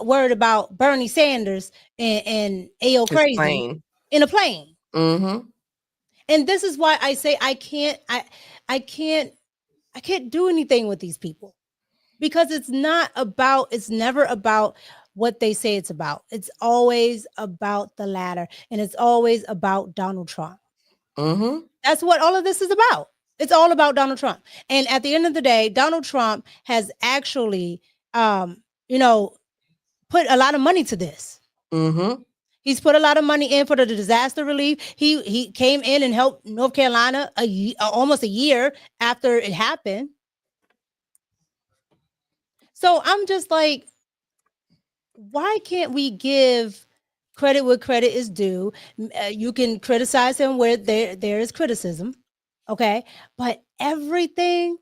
worried about Bernie Sanders and AO Crazy in a plane. And this is why I say I can't I can't do anything with these people because it's never about what they say it's about. It's always about the latter, and it's always about Donald Trump. Mm-hmm. That's what all of this is about. It's all about Donald Trump. And at the end of the day, Donald Trump has actually, put a lot of money to this. Mm-hmm. He's put a lot of money in for the disaster relief. He came in and helped North Carolina almost a year after it happened. So I'm just like, why can't we give credit where credit is due? You can criticize him where there is criticism, okay? But everything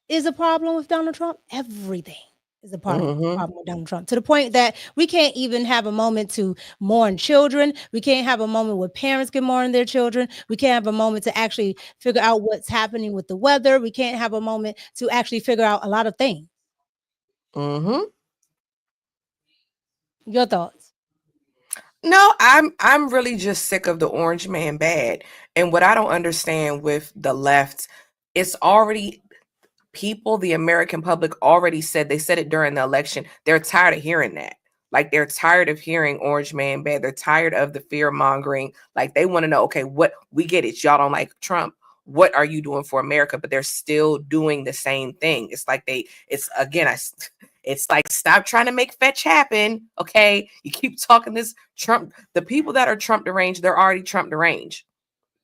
is a problem with Donald Trump. Everything is a problem with Donald Trump, to the point that we can't even have a moment to mourn children. We can't have a moment where parents can mourn their children. We can't have a moment to actually figure out what's happening with the weather. We can't have a moment to actually figure out a lot of things. Mm-hmm. Your thoughts? No, I'm really just sick of the orange man bad. And what I don't understand with the left, it's already people, the American public already said, they said it during the election. They're tired of hearing that. Like, they're tired of hearing orange man bad. They're tired of the fear mongering. Like, they want to know, okay, what, we get it. Y'all don't like Trump. What are you doing for America? But they're still doing the same thing. It's like it's like, stop trying to make fetch happen. Okay. You keep talking this Trump, the people that are Trump deranged, they're already Trump deranged.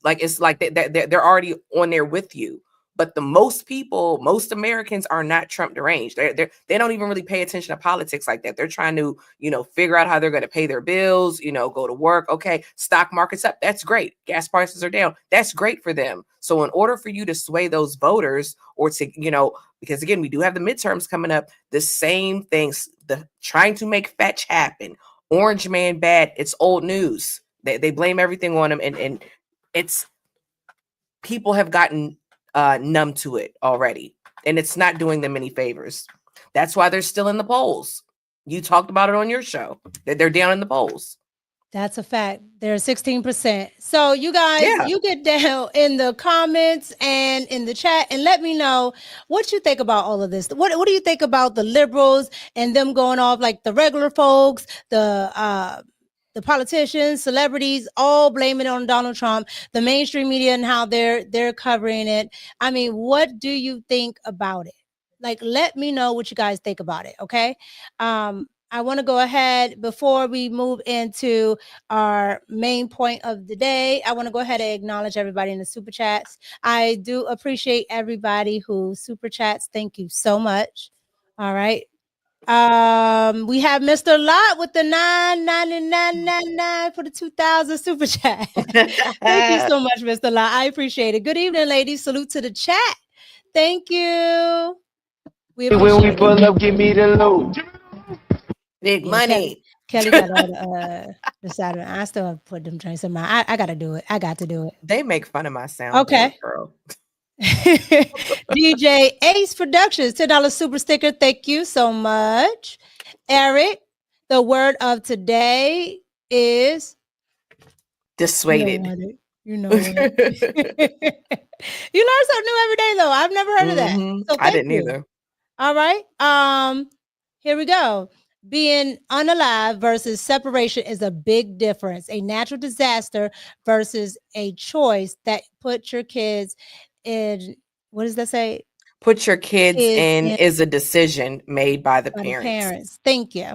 Like, it's like they're already on there with you. But the most people, most Americans are not Trump deranged. They don't even really pay attention to politics like that. They're trying to, figure out how they're going to pay their bills, go to work. Okay, stock market's up. That's great. Gas prices are down. That's great for them. So in order for you to sway those voters, or to, because again, we do have the midterms coming up, the same things, trying to make fetch happen. Orange man bad. It's old news. They blame everything on him. And it's, people have gotten numb to it already, and it's not doing them any favors. That's why they're still in the polls. You talked about it on your show, that they're down in the polls. That's a fact. They're 16%. So you guys, you get down in the comments and in the chat and let me know what you think about all of this. What do you think about the liberals and them going off, like the regular folks, the politicians, celebrities, all blaming it on Donald Trump, the mainstream media and how they're covering it. I mean, what do you think about it? Like, let me know what you guys think about it, okay? I want to go ahead, before we move into our main point of the day, I want to go ahead and acknowledge everybody in the super chats. I do appreciate everybody who super chats. Thank you so much. All right. We have Mr. Lot with the $9.99 for the 2000 super chat. Thank you so much, Mr. Lot. I appreciate it. Good evening, ladies. Salute to the chat. Thank you. When we pull up, give me the loot. Big money. Kelly got all the Saturday. I still have put them drinks in my. I got to do it. I got to do it. They make fun of my sound. Okay. Girl. DJ Ace Productions, $10 super sticker. Thank you so much. Eric, the word of today is dissuaded. You know what? You learn something new every day, though. I've never heard of that. So I didn't either. All right. Here we go. Being unalive versus separation is a big difference. A natural disaster versus a choice that put your kids in, what does that say? Put your kids in is a decision made by the parents. Thank you.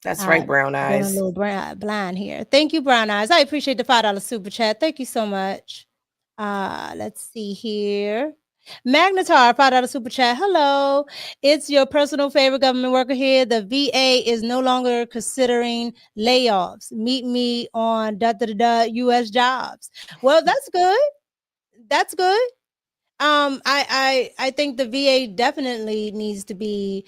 That's right, Brown Eyes. I'm a little blind here. Thank you, Brown Eyes. I appreciate the $5 super chat. Thank you so much. Let's see here. Magnetar, $5 super chat. Hello. It's your personal favorite government worker here. The VA is no longer considering layoffs. Meet me on US jobs. Well, that's good. That's good. I think the VA definitely needs to be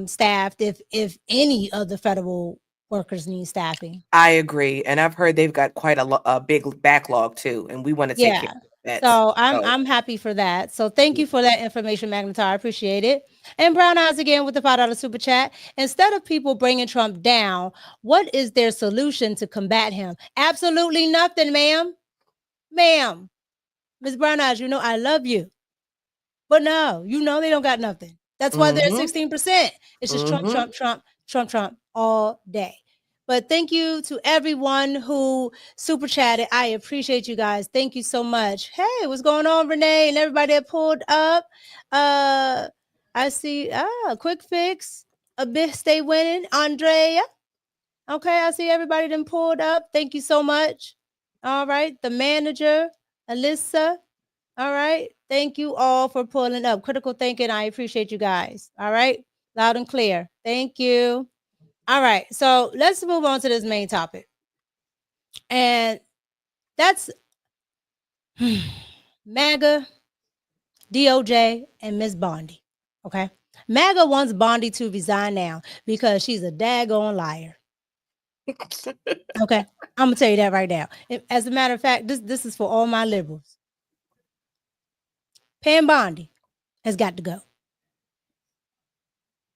staffed if any of the federal workers need staffing. I agree, and I've heard they've got quite a big backlog too, and we want to take care of that. So I'm happy for that. So thank you for that information, Magnetar. I appreciate it. And Brown Eyes again with the $5 super chat. Instead of people bringing Trump down, what is their solution to combat him? Absolutely nothing, ma'am. Ms. Brown Eyes, you know I love you. But no, they don't got nothing. That's why they're 16%. It's just Trump, Trump, Trump, Trump, Trump all day. But thank you to everyone who super chatted. I appreciate you guys. Thank you so much. Hey, what's going on, Renee, and everybody that pulled up? I see. Quick fix. A bit stay winning, Andrea. Okay, I see everybody then pulled up. Thank you so much. All right, the manager, Alyssa. All right, thank you all for pulling up. Critical thinking. I appreciate you guys. All right, loud and clear. Thank you. All right, so let's move on to this main topic. And that's MAGA, DOJ, and Miss Bondi. Okay. MAGA wants Bondi to resign now because she's a daggone liar. Okay. I'm going to tell you that right now. As a matter of fact, this is for all my liberals. Pam Bondi has got to go.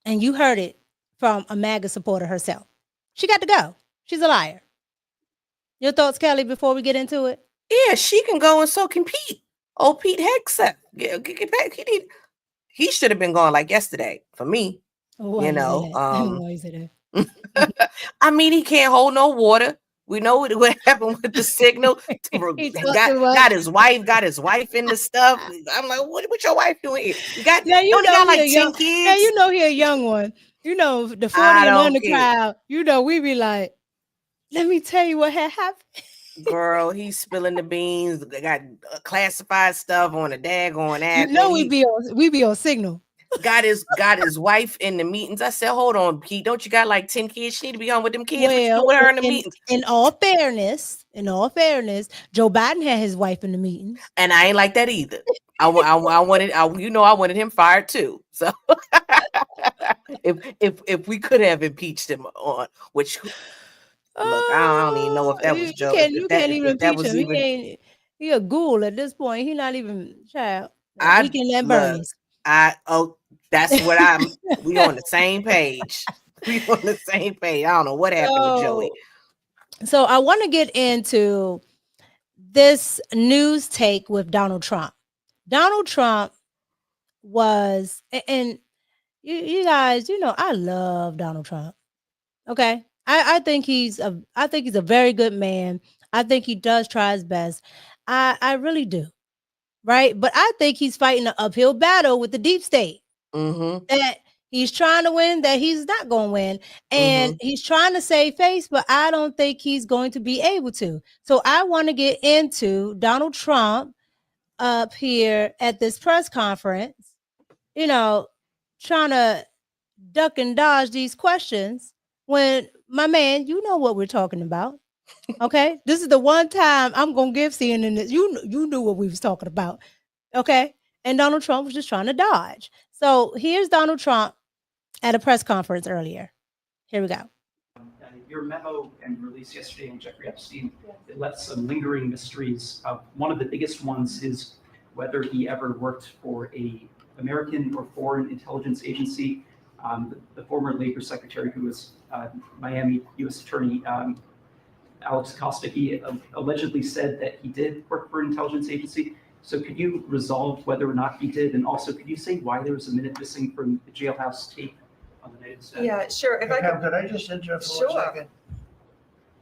And you heard it from a MAGA supporter herself. She got to go. She's a liar. Your thoughts, Kelly, before we get into it? Yeah, she can go and so can Pete. Oh, Pete Hegseth. Get back. He should have been gone like yesterday for me. Why you know. I mean, he can't hold no water. We know what happened with the signal. got his wife in the stuff. I'm like, what your wife doing here? You got like 10 kids. Yeah, he a young one. The 40 and under crowd. We be like, let me tell you what had happened. Girl, he's spilling the beans. They got classified stuff on a daggone app. We be on signal. Got his wife in the meetings. I said, hold on, Pete, don't you got like 10 kids? She need to be on with them kids. Well, with her in the meetings. In all fairness, Joe Biden had his wife in the meetings. And I ain't like that either. I wanted him fired too. So if we could have impeached him on, which look, I don't even know if that was Joe. You can't even impeach him. He a ghoul at this point. He not even child. He can let Bernie's. That's what we on the same page. We on the same page. I don't know what happened with Joey. So I want to get into this news take with Donald Trump. Donald Trump was, and you guys, I love Donald Trump. Okay. I think he's a very good man. I think he does try his best. I really do. Right. But I think he's fighting an uphill battle with the deep state. That he's trying to win, that he's not going to win. And he's trying to save face, but I don't think he's going to be able to. So I want to get into Donald Trump up here at this press conference, trying to duck and dodge these questions when, my man, you know what we're talking about. Okay. This is the one time I'm going to give CNN this. You knew what we was talking about. Okay. And Donald Trump was just trying to dodge. So here's Donald Trump at a press conference earlier. Here we go. Your memo and release yesterday on Jeffrey Epstein, it left some lingering mysteries. One of the biggest ones is whether he ever worked for a American or foreign intelligence agency. The former labor secretary, who was Miami U.S. Attorney Alex Acosta, he allegedly said that he did work for an intelligence agency. So could you resolve whether or not he did? And also, could you say why there was a minute missing from the jailhouse tape on the night of the stabbing? Yeah, sure. If Could I just interrupt for 1 second?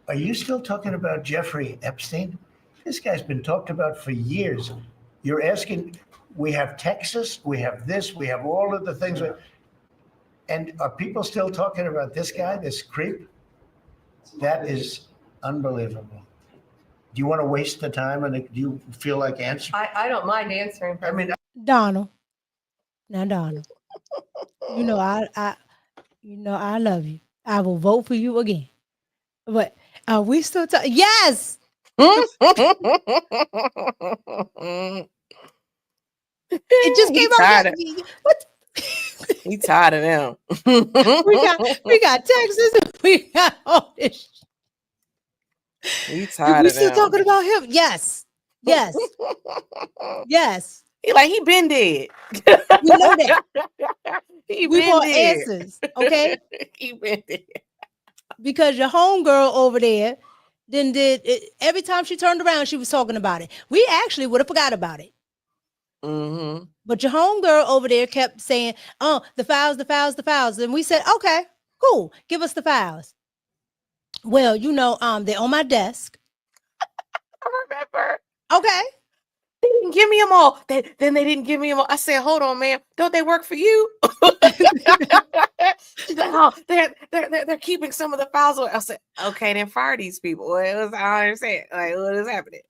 Are you still talking about Jeffrey Epstein? This guy's been talked about for years. You're asking, we have Texas, we have this, we have all of the things. And are people still talking about this guy, this creep? That is unbelievable. Do you want to waste the time, and do you feel like answering? I don't mind answering. I mean, Donald. Now, Donald. I love you. I will vote for you again. But are we still talking? Yes. It just came out. What? He tired of them. we got Texas. We got all this. He tired we still talking about him? Yes. Yes. Yes. He been dead. We know that. We want answers. Okay. He been dead. Because your homegirl over there then did it, every time she turned around, she was talking about it. We actually would have forgot about it. Mm-hmm. But your homegirl over there kept saying, "Oh, the files, the files, the files," and we said, "Okay, cool, give us the files." Well, they're on my desk. I remember. Okay. They didn't give me them all. Then they didn't give me them all. I said, "Hold on, ma'am. Don't they work for you?" She's like, "Oh, they're keeping some of the files." I said, "Okay, then fire these people." I don't understand. Like, what is happening?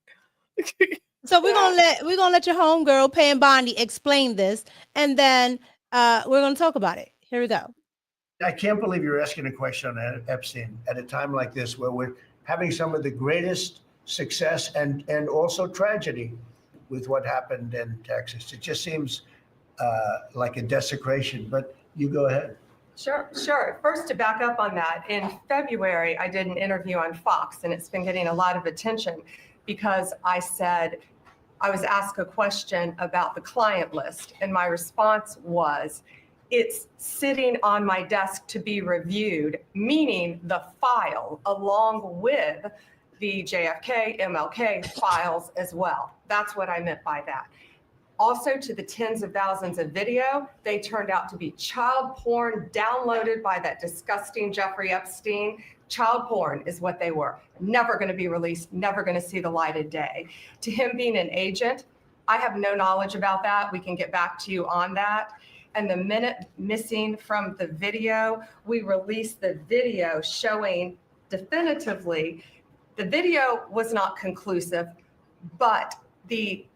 So we're gonna let your homegirl Pam Bondi explain this, and then we're gonna talk about it. Here we go. I can't believe you're asking a question on Epstein at a time like this, where we're having some of the greatest success and also tragedy with what happened in Texas. It just seems like a desecration, but you go ahead. Sure. First, to back up on that, in February, I did an interview on Fox, and it's been getting a lot of attention because I was asked a question about the client list, and my response was, it's sitting on my desk to be reviewed, meaning the file along with the JFK, MLK files as well. That's what I meant by that. Also, to the tens of thousands of video, they turned out to be child porn downloaded by that disgusting Jeffrey Epstein. Child porn is what they were. Never going to be released, never going to see the light of day. To him being an agent, I have no knowledge about that. We can get back to you on that. And the minute missing from the video, we released the video showing definitively the video was not conclusive, but the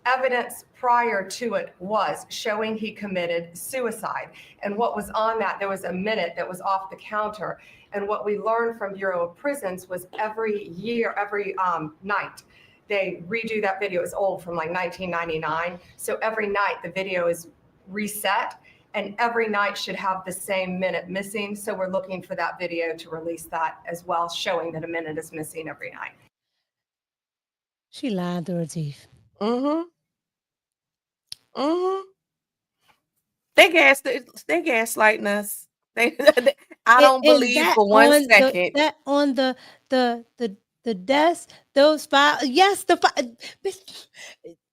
evidence prior to it was showing he committed suicide. And what was on that, there was a minute that was off the counter. And what we learned from Bureau of Prisons was every year, every night, they redo that video. It's old, from like 1999. So every night the video is reset, and every night should have the same minute missing. So we're looking for that video to release that as well, showing that a minute is missing every night. She lied through her teeth. Mm-hmm. Mm-hmm. They gaslighting us. I don't believe for 1 second that on the desk, those files. Yes,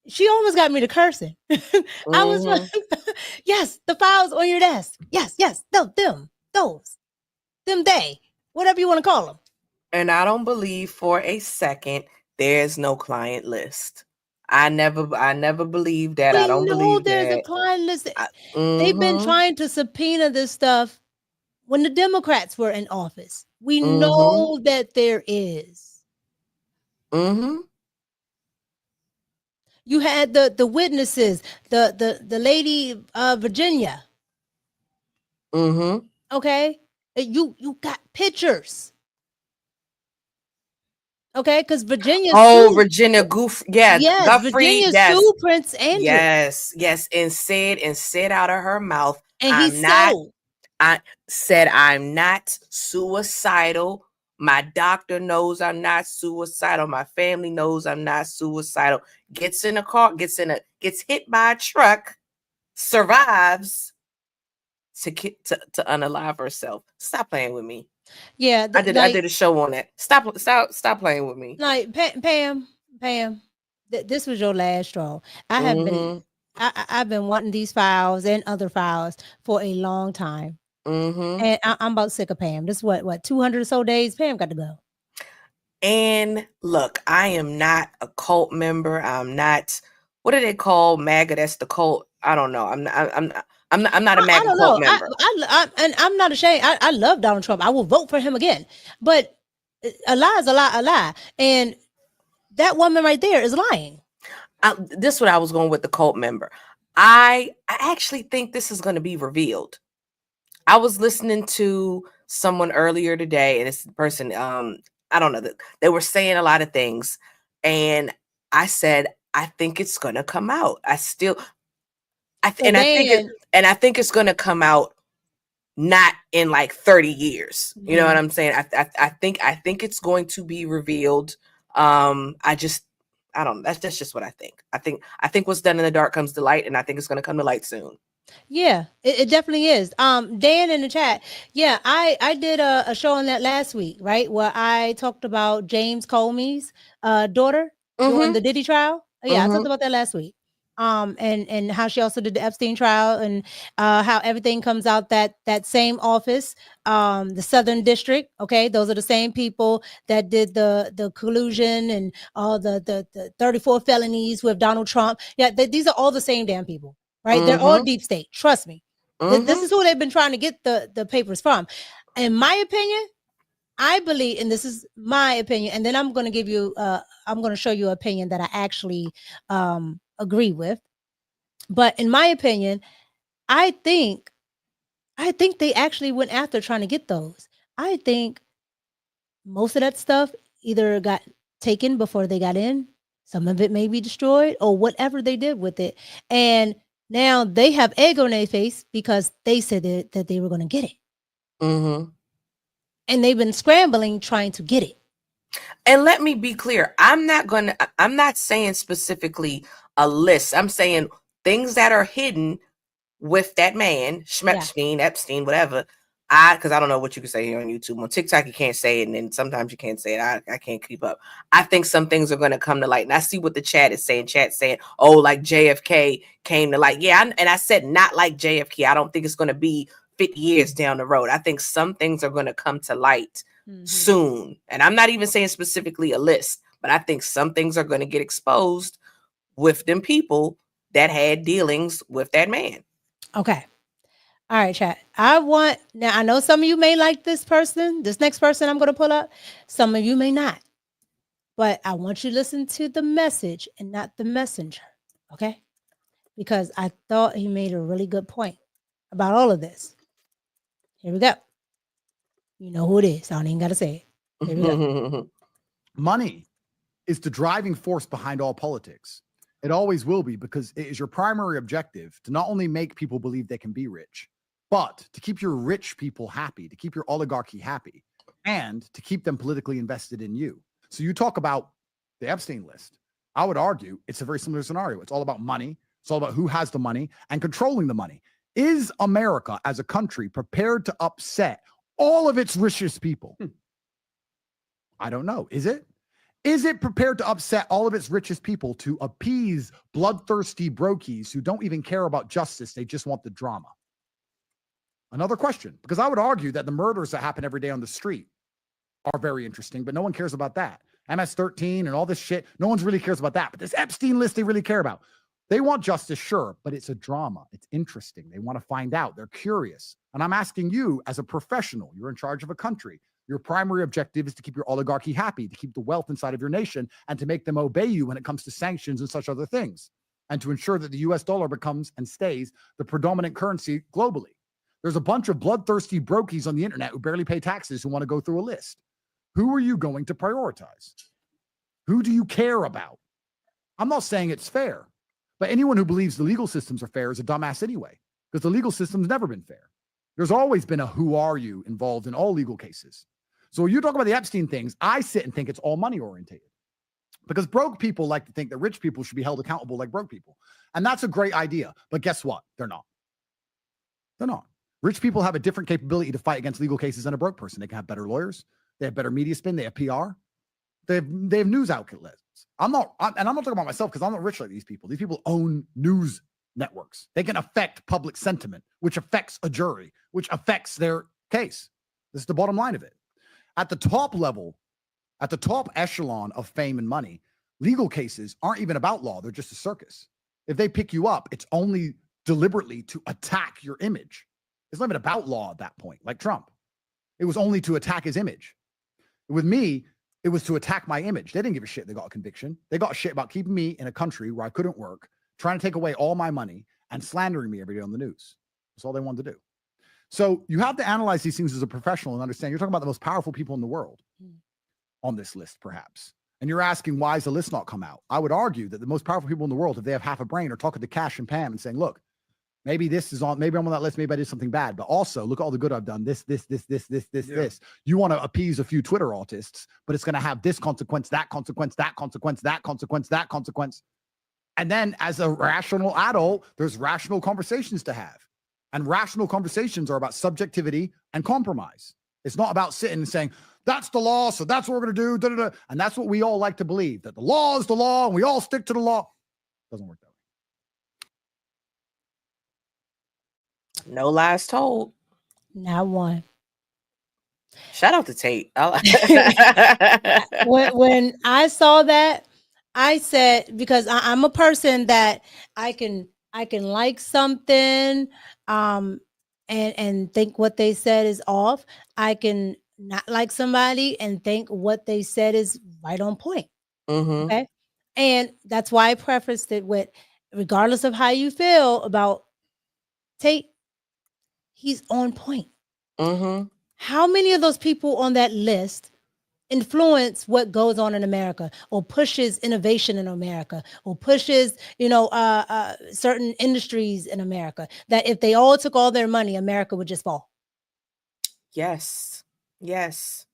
she almost got me to cursing. I was like, yes, the files on your desk. Yes, those, they, whatever you want to call them. And I don't believe for a second there's no client list. I never believed that. I don't believe there's that. A client list. They've been trying to subpoena this stuff when the Democrats were in office. We know that there is. You had the witnesses, the lady Virginia. Okay, you got pictures. Okay, because Virginia. Virginia Goof. Yes, Guffrey, Virginia sued Prince Andrew. Yes, and said out of her mouth, and I said I'm not suicidal. My doctor knows I'm not suicidal. My family knows I'm not suicidal. Gets in a car, gets hit by a truck, survives to unalive herself. Stop playing with me. Yeah, I did a show on that. Stop playing with me. Like Pam, this was your last straw. I have been I've been wanting these files and other files for a long time. And I'm about sick of Pam. This what 200 or so days. Pam got to go. And look, I am not a cult member. I'm not. What do they call MAGA? That's the cult. I don't know. I'm not a MAGA cult member. And I'm not ashamed. I love Donald Trump. I will vote for him again. But a lie is a lie. And that woman right there is lying. This is what I was going with the cult member. I actually think this is going to be revealed. I was listening to someone earlier today, and this person, I don't know, they were saying a lot of things, and I said, I think it's going to come out. I think it's going to come out not in like 30 years. You know what I'm saying? I think it's going to be revealed. I don't know. That's just what I think. I think what's done in the dark comes to light, and I think it's going to come to light soon. Yeah, it definitely is. Dan in the chat. Yeah, I did a show on that last week, right? Where I talked about James Comey's daughter during the Diddy trial. Yeah, I talked about that last week. and how she also did the Epstein trial, and how everything comes out that same office, the Southern District. Okay, those are the same people that did the collusion and all the 34 felonies with Donald Trump. Yeah, these are all the same damn people, right? They're all deep state. Trust me. This is who they've been trying to get the papers from. In my opinion, I believe, and this is my opinion, and then I'm going to give you, I'm going to show you an opinion that I actually agree with. But in my opinion, I think they actually went after trying to get those. I think most of that stuff either got taken before they got in, some of it may be destroyed, or whatever they did with it. And now they have egg on their face because they said that they were going to get it. And they've been scrambling trying to get it. And let me be clear. I'm not saying specifically a list. I'm saying things that are hidden with that man, Schmepstein, Epstein, whatever. Because I don't know what you can say here on YouTube. On TikTok, you can't say it, and then sometimes you can't say it. I can't keep up. I think some things are going to come to light. And I see what the chat is saying. Chat's saying, oh, like JFK came to light. Yeah, and I said not like JFK. I don't think it's going to be 50 years down the road. I think some things are going to come to light soon. And I'm not even saying specifically a list, but I think some things are going to get exposed with them people that had dealings with that man. Okay. All right, chat. I know some of you may like this next person I'm going to pull up. Some of you may not. But I want you to listen to the message and not the messenger. Okay? Because I thought he made a really good point about all of this. Here we go. You know who it is. I don't even got to say it. Here we go. Money is the driving force behind all politics. It always will be, because it is your primary objective to not only make people believe they can be rich, but to keep your rich people happy, to keep your oligarchy happy, and to keep them politically invested in you. So you talk about the Epstein list. I would argue it's a very similar scenario. It's all about money. It's all about who has the money and controlling the money. Is America as a country prepared to upset all of its richest people? I don't know. Is it? Is it prepared to upset all of its richest people to appease bloodthirsty brokies who don't even care about justice? They just want the drama. Another question, because I would argue that the murders that happen every day on the street are very interesting, but no one cares about that. MS-13 and all this shit, no one really cares about that. But this Epstein list, they really care about. They want justice, sure, but it's a drama. It's interesting. They want to find out. They're curious. And I'm asking you, as a professional, you're in charge of a country. Your primary objective is to keep your oligarchy happy, to keep the wealth inside of your nation, and to make them obey you when it comes to sanctions and such other things, and to ensure that the US dollar becomes and stays the predominant currency globally. There's a bunch of bloodthirsty brokies on the internet who barely pay taxes who want to go through a list. Who are you going to prioritize? Who do you care about? I'm not saying it's fair, but anyone who believes the legal systems are fair is a dumbass anyway, because the legal system's never been fair. There's always been a who are you involved in all legal cases. So when you talk about the Epstein things, I sit and think it's all money orientated, because broke people like to think that rich people should be held accountable like broke people. And that's a great idea. But guess what? They're not. They're not. Rich people have a different capability to fight against legal cases than a broke person. They can have better lawyers. They have better media spin. They have PR. They have news outlets. And I'm not talking about myself, because I'm not rich like these people. These people own news networks. They can affect public sentiment, which affects a jury, which affects their case. This is the bottom line of it. At the top level, at the top echelon of fame and money, legal cases aren't even about law. They're just a circus. If they pick you up, it's only deliberately to attack your image. It's not even about law at that point, like Trump. It was only to attack his image. With me, it was to attack my image. They didn't give a shit they got a conviction. They got shit about keeping me in a country where I couldn't work, trying to take away all my money, and slandering me every day on the news. That's all they wanted to do. So you have to analyze these things as a professional and understand you're talking about the most powerful people in the world on this list, perhaps. And you're asking, why is the list not come out? I would argue that the most powerful people in the world, if they have half a brain, are talking to Cash and Pam and saying, look, maybe this is on, maybe I'm on that list, maybe I did something bad, but also look at all the good I've done. This. You want to appease a few Twitter autists, but it's going to have this consequence, that consequence, that consequence, that consequence, that consequence. And then as a rational adult, there's rational conversations to have. And rational conversations are about subjectivity and compromise. It's not about sitting and saying, that's the law, so that's what we're going to do. Da, da, da. And that's what we all like to believe, that the law is the law and we all stick to the law. Doesn't work that way. No lies told. Not one. Shout out to Tate. When I saw that, I said, because I'm a person that I can like something, and think what they said is off. I can not like somebody and think what they said is right on point. Mm-hmm. Okay, and that's why I prefaced it with, regardless of how you feel about Tate, he's on point. Mm-hmm. How many of those people on that list influence what goes on in America, or pushes innovation in America, or pushes, certain industries in America, that if they all took all their money, America would just fall? Yes. Yes.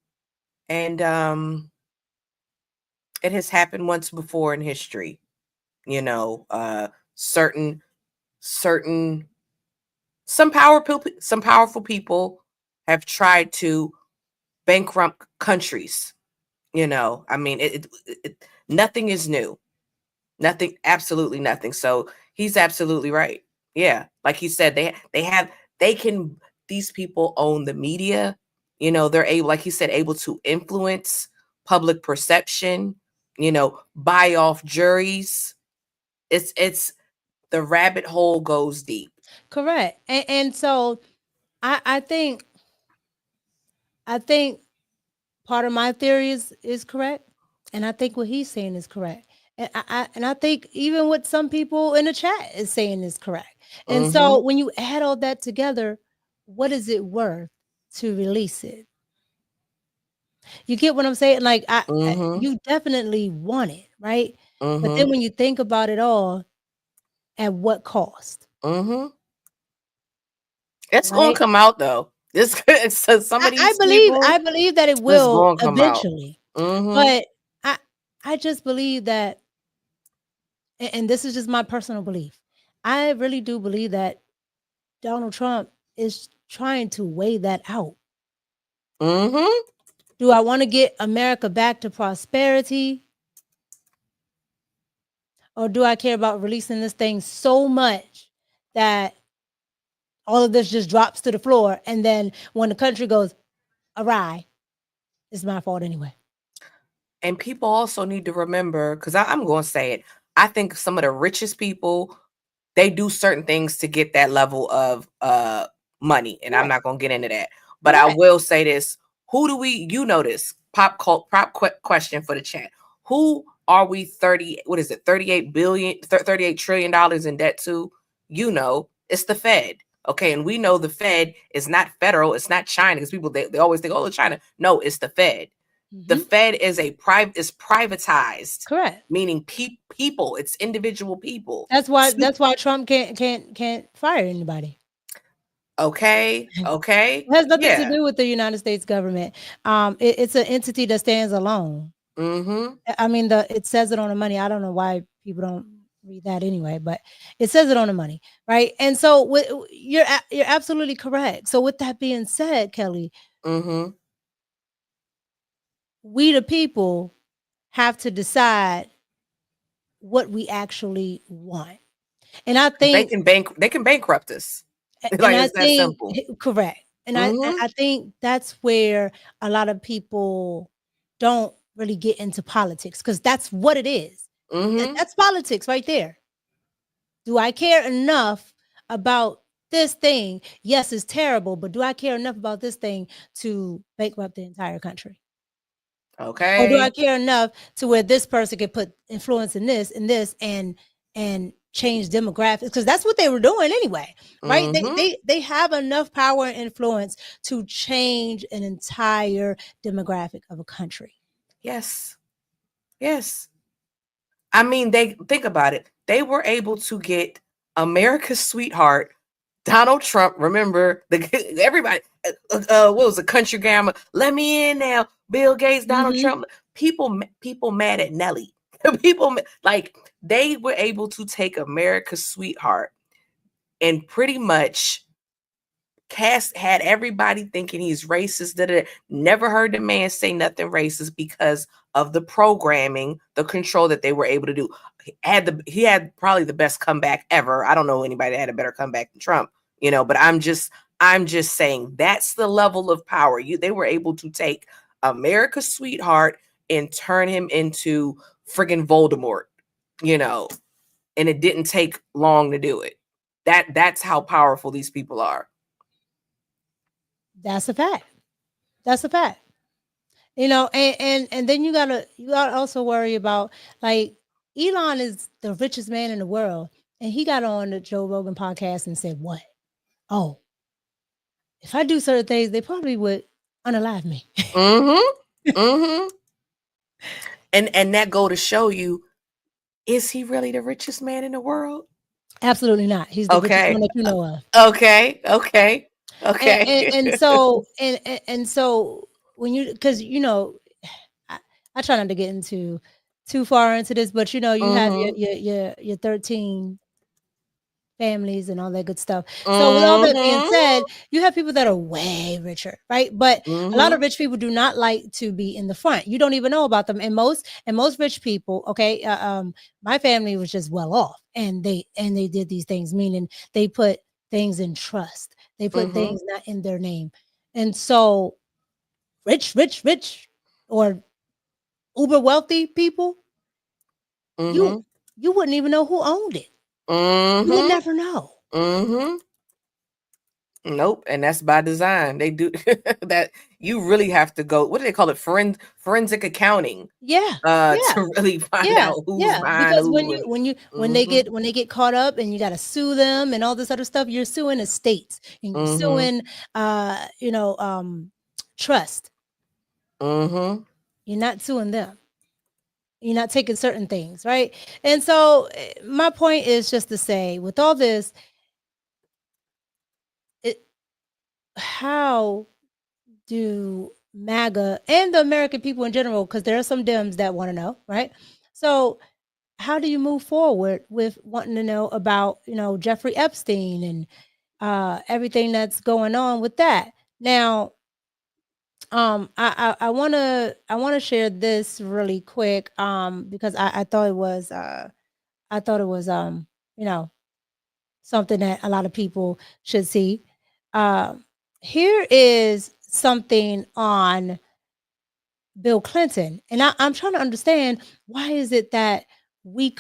And it has happened once before in history. Some powerful people have tried to bankrupt countries. I mean, nothing is new. Nothing, absolutely nothing. So he's absolutely right. Yeah, like he said, these people own the media. They're able, like he said, able to influence public perception. Buy off juries. It's the rabbit hole goes deep. Correct. And so I think part of my theory is correct, and I think what he's saying is correct, and I think even what some people in the chat is saying is correct. And so when you add all that together, what is it worth to release it? You get what I'm saying? Like, you definitely want it, right? But then when you think about it all, at what cost? It's Right? gonna come out though. So some of these I believe that it will gonna come eventually. out. But I just believe that, and this is just my personal belief, I really do believe that Donald Trump is trying to weigh that out. Do I want to get America back to prosperity? Or do I care about releasing this thing so much that all of this just drops to the floor, and then when the country goes awry, it's my fault anyway? And people also need to remember, because I'm going to say it, I think some of the richest people, they do certain things to get that level of money. And I'm not going to get into that. But I will say this. Who do we, this, question for the chat. Who are we 38 trillion in debt to? It's the Fed. Okay, and we know the Fed is not federal, it's not China, because people they always think, oh, it's China. No, it's the Fed. The Fed is privatized. Correct. Meaning people, it's individual people. That's why Trump can't fire anybody. Okay. It has nothing to do with the United States government. It's an entity that stands alone. I mean, it says it on the money. I don't know why people don't read that anyway, but it says it on the money, right? And so you're absolutely correct. So with that being said, Kelly, we the people have to decide what we actually want. And I think they can bankrupt us. Like, it's that simple. Correct. And I think that's where a lot of people don't really get into politics, because that's what it is. That's politics right there. Do I care enough about this thing? Yes, it's terrible, but do I care enough about this thing to bankrupt the entire country? Okay. Or do I care enough to where this person can put influence in this and change demographics? Because that's what they were doing anyway, right? They have enough power and influence to change an entire demographic of a country. Yes. I mean, they think about it. They were able to get America's sweetheart, Donald Trump. Remember, everybody. What was the country grammar? Let me in now. Bill Gates, Donald Trump. People mad at Nelly. People like they were able to take America's sweetheart and pretty much had everybody thinking he's racist. Never heard the man say nothing racist because of the programming, the control that they were able to do. He had probably the best comeback ever. I don't know anybody that had a better comeback than Trump. you know, but I'm just saying that's the level of power. They were able to take America's sweetheart and turn him into friggin' Voldemort, you know, and it didn't take long to do it. That's how powerful these people are. That's a fact. That's a fact. You know, and then you gotta also worry about, like, Elon is the richest man in the world, and he got on the Joe Rogan podcast and said, "What? Oh, if I do certain things, they probably would unalive me." Mm-hmm. Mm-hmm. And that go to show you, is he really the richest man in the world? Absolutely not. He's the richest one that you know of. Okay. And so when you, because you know, I try not to get into too far into this, but you know, you have your 13 families and all that good stuff. So with all that being said, you have people that are way richer, right? But a lot of rich people do not like to be in the front. You don't even know about them. And most rich people, okay, my family was just well off, and they did these things, meaning they put things in trust. They put things not in their name. And so rich or uber wealthy people, you wouldn't even know who owned it. You would never know. Nope. And that's by design. They do that. You really have to go, what do they call it? Forensic accounting. To really find out who's behind because who. when they get caught up and you got to sue them and all this other stuff, you're suing estates and you're suing trust. You're not suing them. You're not taking certain things, right? And so my point is just to say, with all this, how do MAGA and the American people in general, because there are some Dems that want to know, right? So how do you move forward with wanting to know about, you know, Jeffrey Epstein and everything that's going on with that? Now, I want to share this really quick because I thought it was you know, something that a lot of people should see. Here is something on Bill Clinton, and I'm trying to understand, why is it that we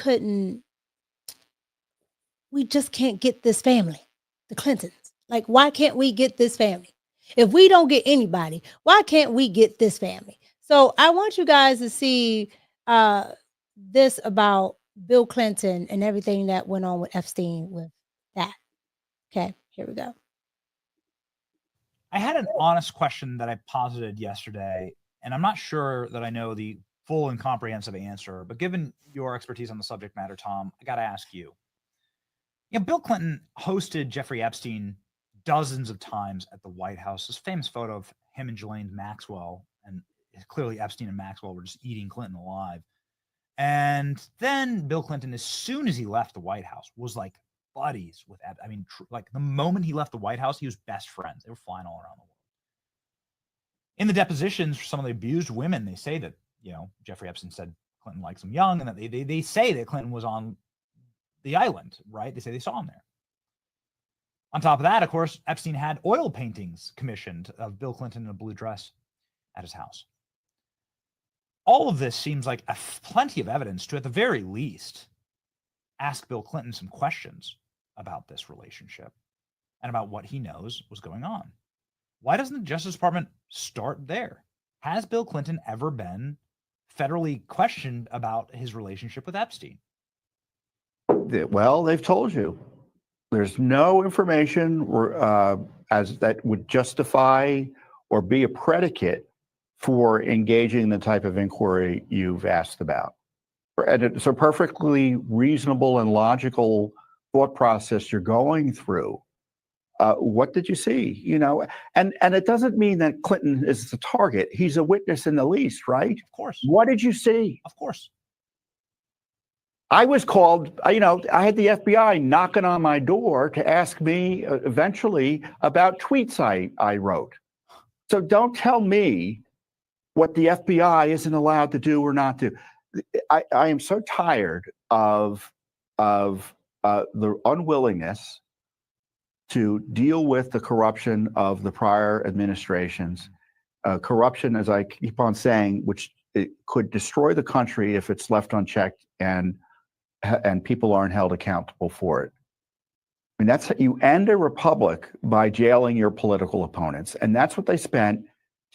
just can't get this family, the Clintons? Like, why can't we get this family? If we don't get anybody, why can't we get this family? So I want you guys to see this about Bill Clinton and everything that went on with Epstein with that. Okay, here we go. I had an honest question that I posited yesterday, and I'm not sure that I know the full and comprehensive answer, but given your expertise on the subject matter, Tom, I got to ask you. You know, Bill Clinton hosted Jeffrey Epstein dozens of times at the White House. This famous photo of him and Ghislaine Maxwell, and clearly Epstein and Maxwell were just eating Clinton alive. And then Bill Clinton, as soon as he left the White House, was like buddies with Epstein. I mean, like the moment he left the White House, he was best friends. They were flying all around the world. In the depositions for some of the abused women, they say that, you know, Jeffrey Epstein said Clinton likes him young, and that they say that Clinton was on the island, right? They say they saw him there. On top of that, of course, Epstein had oil paintings commissioned of Bill Clinton in a blue dress at his house. All of this seems like plenty of evidence to, at the very least, ask Bill Clinton some questions about this relationship and about what he knows was going on. Why doesn't the Justice Department start there? Has Bill Clinton ever been federally questioned about his relationship with Epstein? Well, they've told you. There's no information as that would justify or be a predicate for engaging in the type of inquiry you've asked about. And it's a perfectly reasonable and logical thought process you're going through. What did you see? You know, and it doesn't mean that Clinton is the target. He's a witness in the least, right? Of course. What did you see? Of course. I was called, you know, I had the FBI knocking on my door to ask me eventually about tweets I wrote. So don't tell me what the FBI isn't allowed to do or not do. I am so tired of the unwillingness to deal with the corruption of the prior administrations. Corruption, as I keep on saying, which it could destroy the country if it's left unchecked and people aren't held accountable for it. I mean, that's you end a republic by jailing your political opponents, and that's what they spent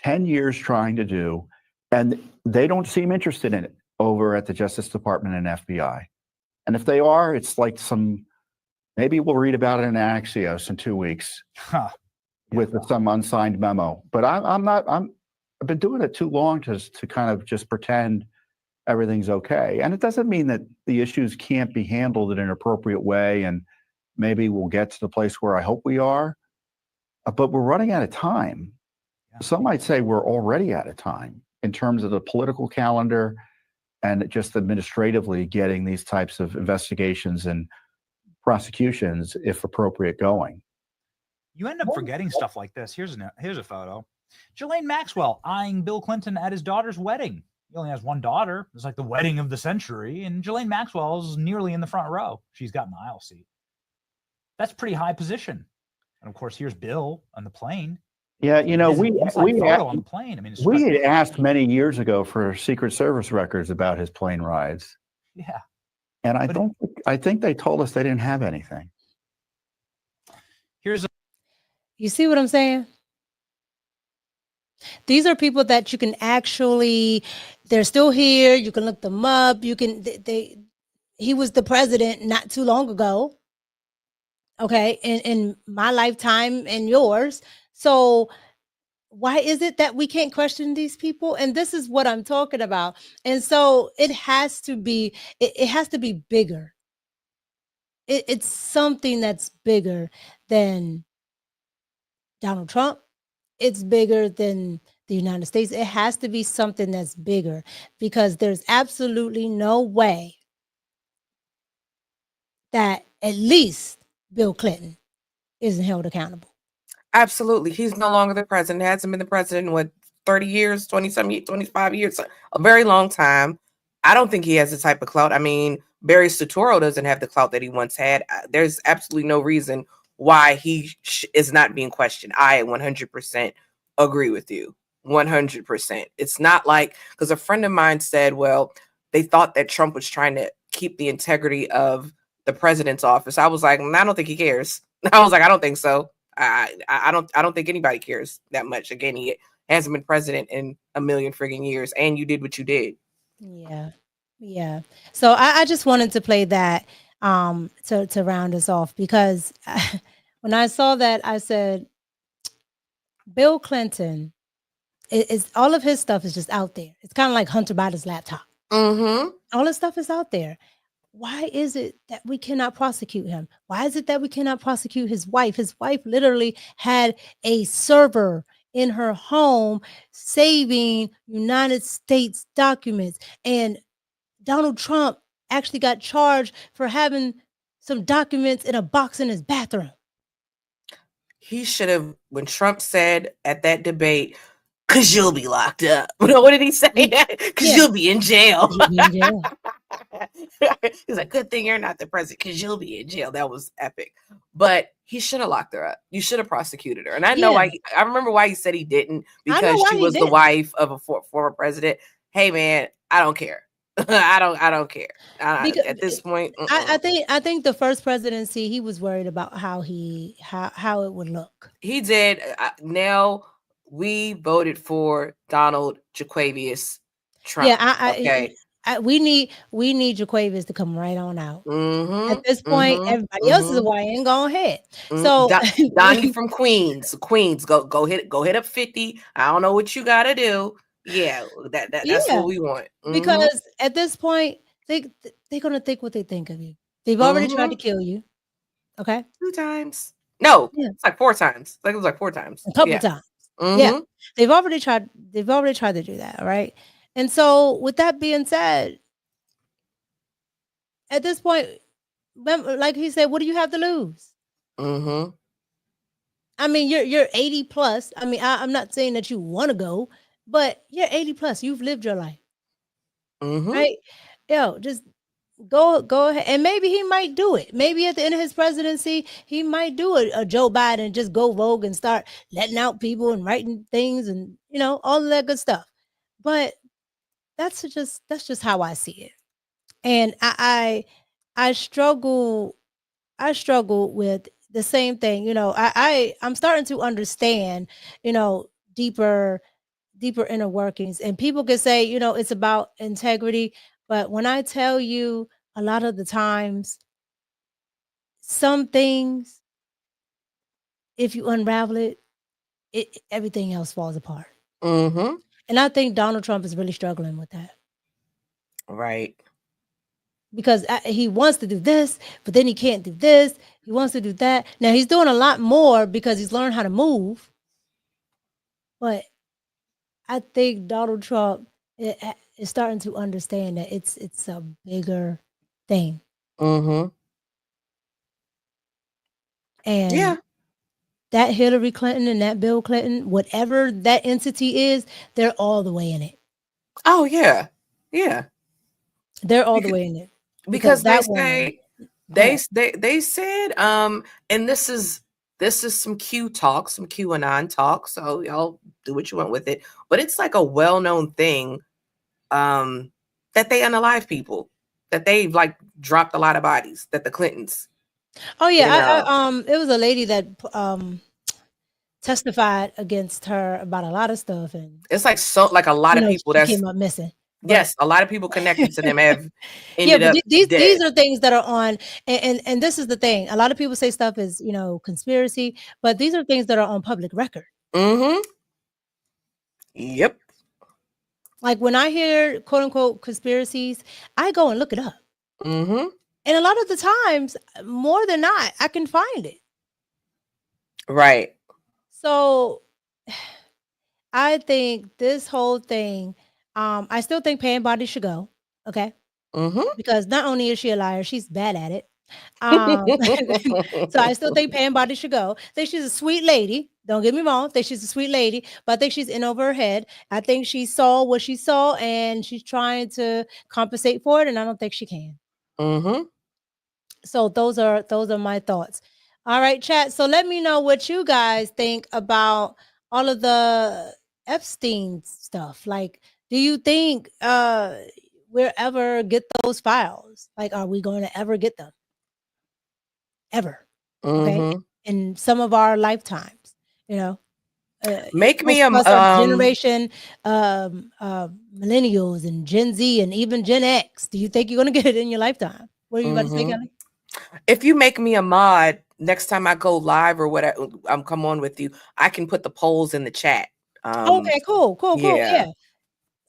10 years trying to do, and they don't seem interested in it over at the Justice Department and FBI. And if they are, it's like maybe we'll read about it in Axios in 2 weeks with some unsigned memo. But I've been doing it too long to kind of just pretend everything's okay. And it doesn't mean that the issues can't be handled in an appropriate way, and maybe we'll get to the place where I hope we are. But we're running out of time. Yeah. Some might say we're already out of time in terms of the political calendar and just administratively getting these types of investigations and prosecutions, if appropriate, going. You end up forgetting stuff like this. Here's a photo. Ghislaine Maxwell eyeing Bill Clinton at his daughter's wedding. He only has one daughter. It's like the wedding of the century. And Ghislaine Maxwell's nearly in the front row. She's got an aisle seat. That's pretty high position. And of course, here's Bill on the plane. Yeah, you know, we on the plane. I mean, we had asked many years ago for Secret Service records about his plane rides. Yeah. And I think they told us they didn't have anything. You see what I'm saying? These are people that you can actually, they're still here. You can look them up. You can, he was the president not too long ago. Okay. In my lifetime and yours. So why is it that we can't question these people? And this is what I'm talking about. And so it has to be, it has to be bigger. It's something that's bigger than Donald Trump. It's bigger than the United States. It has to be something that's bigger, because there's absolutely no way that at least Bill Clinton isn't held accountable. Absolutely. He's no longer the president. He hasn't been the president in what, 30 years, 25 years, a very long time. I don't think he has the type of clout. I mean, Barry Soetoro doesn't have the clout that he once had. There's absolutely no reason why he is not being questioned. I 100% agree with you. 100%. It's not like, because a friend of mine said, well, they thought that Trump was trying to keep the integrity of the president's office. I was like, I don't think he cares. I was like, I don't think so. I don't think anybody cares that much. Again, he hasn't been president in a million friggin' years, and you did what you did. Yeah. So I just wanted to play that to round us off, because when I saw that, I said, Bill Clinton is all of his stuff is just out there. It's kind of like Hunter Biden's laptop. Mm-hmm. All his stuff is out there. Why is it that we cannot prosecute him? Why is it that we cannot prosecute his wife? His wife literally had a server in her home saving United States documents. And Donald Trump actually got charged for having some documents in a box in his bathroom. He should have, when Trump said at that debate, because you'll be locked up. What did he say? Because you'll be in jail. He's like, good thing you're not the president, because you'll be in jail. That was epic. But he should have locked her up. You should have prosecuted her. And I know why. I remember why he said he didn't, because she was the wife of a former president. Hey, man, I don't care. I don't care. At this point, I think the first presidency, he was worried about how it would look. He did. Now we voted for Donald Jaquavius Trump. Yeah, we need Jaquavius to come right on out. Mm-hmm, at this point, everybody else is whining. Go ahead. So Donnie from Queens, go hit up 50. I don't know what you got to do. Yeah, that's what we want. Because at this point, they're gonna think what they think of you. They've already tried to kill you. Okay, 2 times. No, it's like 4 times. It was like 4 times. A couple times. Yeah, they've already tried to do that. All right. And so, with that being said, at this point, like he said, what do you have to lose? I mean, you're 80 plus. I mean, I'm not saying that you want to go, but you're 80 plus. You've lived your life, right? Just go ahead, and maybe he might do it. Maybe at the end of his presidency, he might do a Joe Biden, just go rogue and start letting out people and writing things and all of that good stuff. But that's just how I see it, and I struggle with the same thing. I'm starting to understand deeper inner workings, and people can say it's about integrity, but when I tell you, a lot of the times, some things, if you unravel it, everything else falls apart. Mm-hmm. And I think Donald Trump is really struggling with that. Right. Because he wants to do this, but then he can't do this. He wants to do that. Now he's doing a lot more because he's learned how to move. But I think Donald Trump is starting to understand that it's a bigger thing. Mm-hmm. And yeah, that Hillary Clinton and that Bill Clinton, whatever that entity is, they're all the way in it. Oh yeah. Yeah. They're all the way in it. Because they that say woman, they said and this is some Q talk, some QAnon talk, so y'all do what you want with it, but it's like a well-known thing that they unalive people, that they've like dropped a lot of bodies, that the Clintons. Oh yeah, it was a lady that testified against her about a lot of stuff, and it's like a lot of people she that came up missing. Yes, a lot of people connected to them have Yeah, ended but up these dead. are things that are on, and this is the thing. A lot of people say stuff is conspiracy, but these are things that are on public record. Mm-hmm. Yep. Like when I hear quote unquote conspiracies, I go and look it up. Mm-hmm. And a lot of the times, more than not, I can find it. Right. So I think this whole thing, I still think Pam Bondi should go. Okay. Mm-hmm. Because not only is she a liar, she's bad at it. So I still think Pam Bondi should go. I think she's a sweet lady. Don't get me wrong. I think she's a sweet lady, but I think she's in over her head. I think she saw what she saw and she's trying to compensate for it, and I don't think she can. Mm-hmm. So those are my thoughts. All right, chat. So let me know what you guys think about all of the Epstein stuff. Like, do you think we'll ever get those files? Like, are we going to ever get them? Ever? Okay. Mm-hmm. In some of our lifetimes, Make me most of us are generation millennials and Gen Z and even Gen X. Do you think you're going to get it in your lifetime? What are you about to say, Kelly? If you make me a mod next time I go live or whatever, I'm come on with you, I can put the polls in the chat. Okay, cool. Yeah.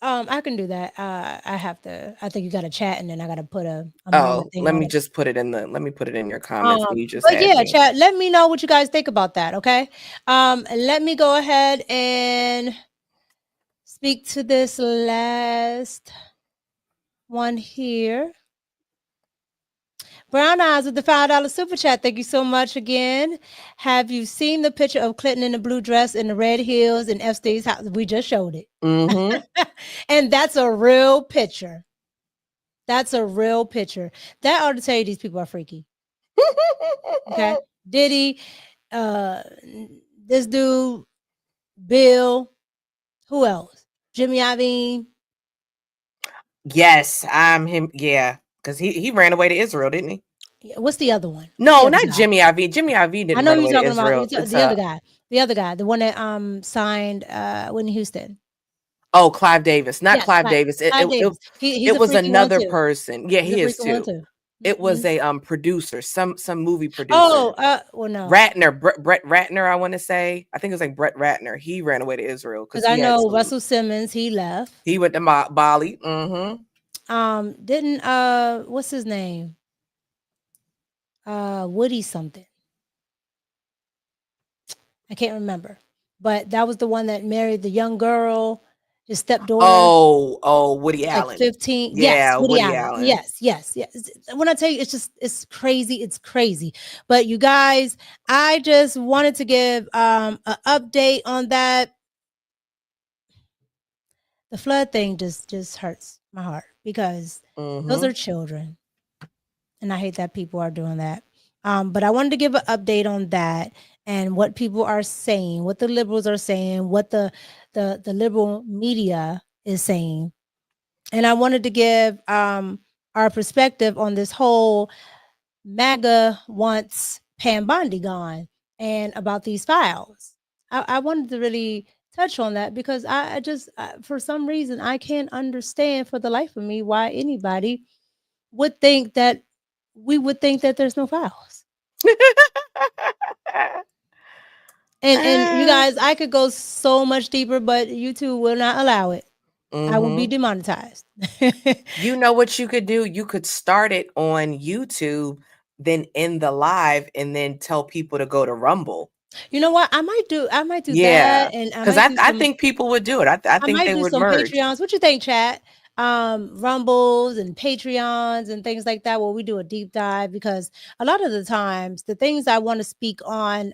I can do that. I think you got to chat, and then I got to put a Oh, thing let on me it. just put it in let me put it in your comments. And you just But add yeah, me. chat, let me know what you guys think about that. Okay. Let me go ahead and speak to this last one here. Brown Eyes with the $5 super chat. Thank you so much again. Have you seen the picture of Clinton in the blue dress and the red heels in Epstein's house? We just showed it. Mm-hmm. And that's a real picture. That's a real picture. That ought to tell you these people are freaky. Okay. Diddy, this dude, Bill, who else? Jimmy Iovine. Yes, I'm him. Yeah, because he ran away to Israel, didn't he? What's the other one? No, not Jimmy Iovine. Jimmy Iovine didn't I know run you're away to talking Israel. about the other guy. The other guy, the one that signed Whitney Houston. Oh, Clive Davis, not Yes, Clive Davis. Clive Davis. He's it a was freaky one another too. person. Yeah, He's he a is freaky one too. too. It was a producer, some movie producer. Oh, well, no. Ratner, Brett Ratner, I want to say. I think it was like Brett Ratner. He ran away to Israel because I know Russell Simmons. He left. He went to Bali. Mm-hmm. Didn't what's his name? Woody something. I can't remember, but that was the one that married the young girl, his stepdaughter. Oh, Woody Allen. 15. Yeah, yes, Woody Allen. Yes. When I tell you, it's crazy. It's crazy. But you guys, I just wanted to give an update on that. The flood thing just hurts my heart because those are children. And I hate that people are doing that. But I wanted to give an update on that and what people are saying, what the liberals are saying, what the liberal media is saying. And I wanted to give our perspective on this whole MAGA wants Pam Bondi gone and about these files. I wanted to really touch on that because I just, for some reason, I can't understand for the life of me why anybody would think that we would think that there's no files. And you guys, I could go so much deeper, but YouTube will not allow it. I will be demonetized. You know what you could do? You could start it on YouTube, then end the live, and then tell people to go to Rumble. You know what? I might do Yeah, that, and because I think people would do it. I think might they do would some merge. Patreons. What you think, chat? Rumbles and Patreons and things like that, where we do a deep dive, because a lot of the times the things I want to speak on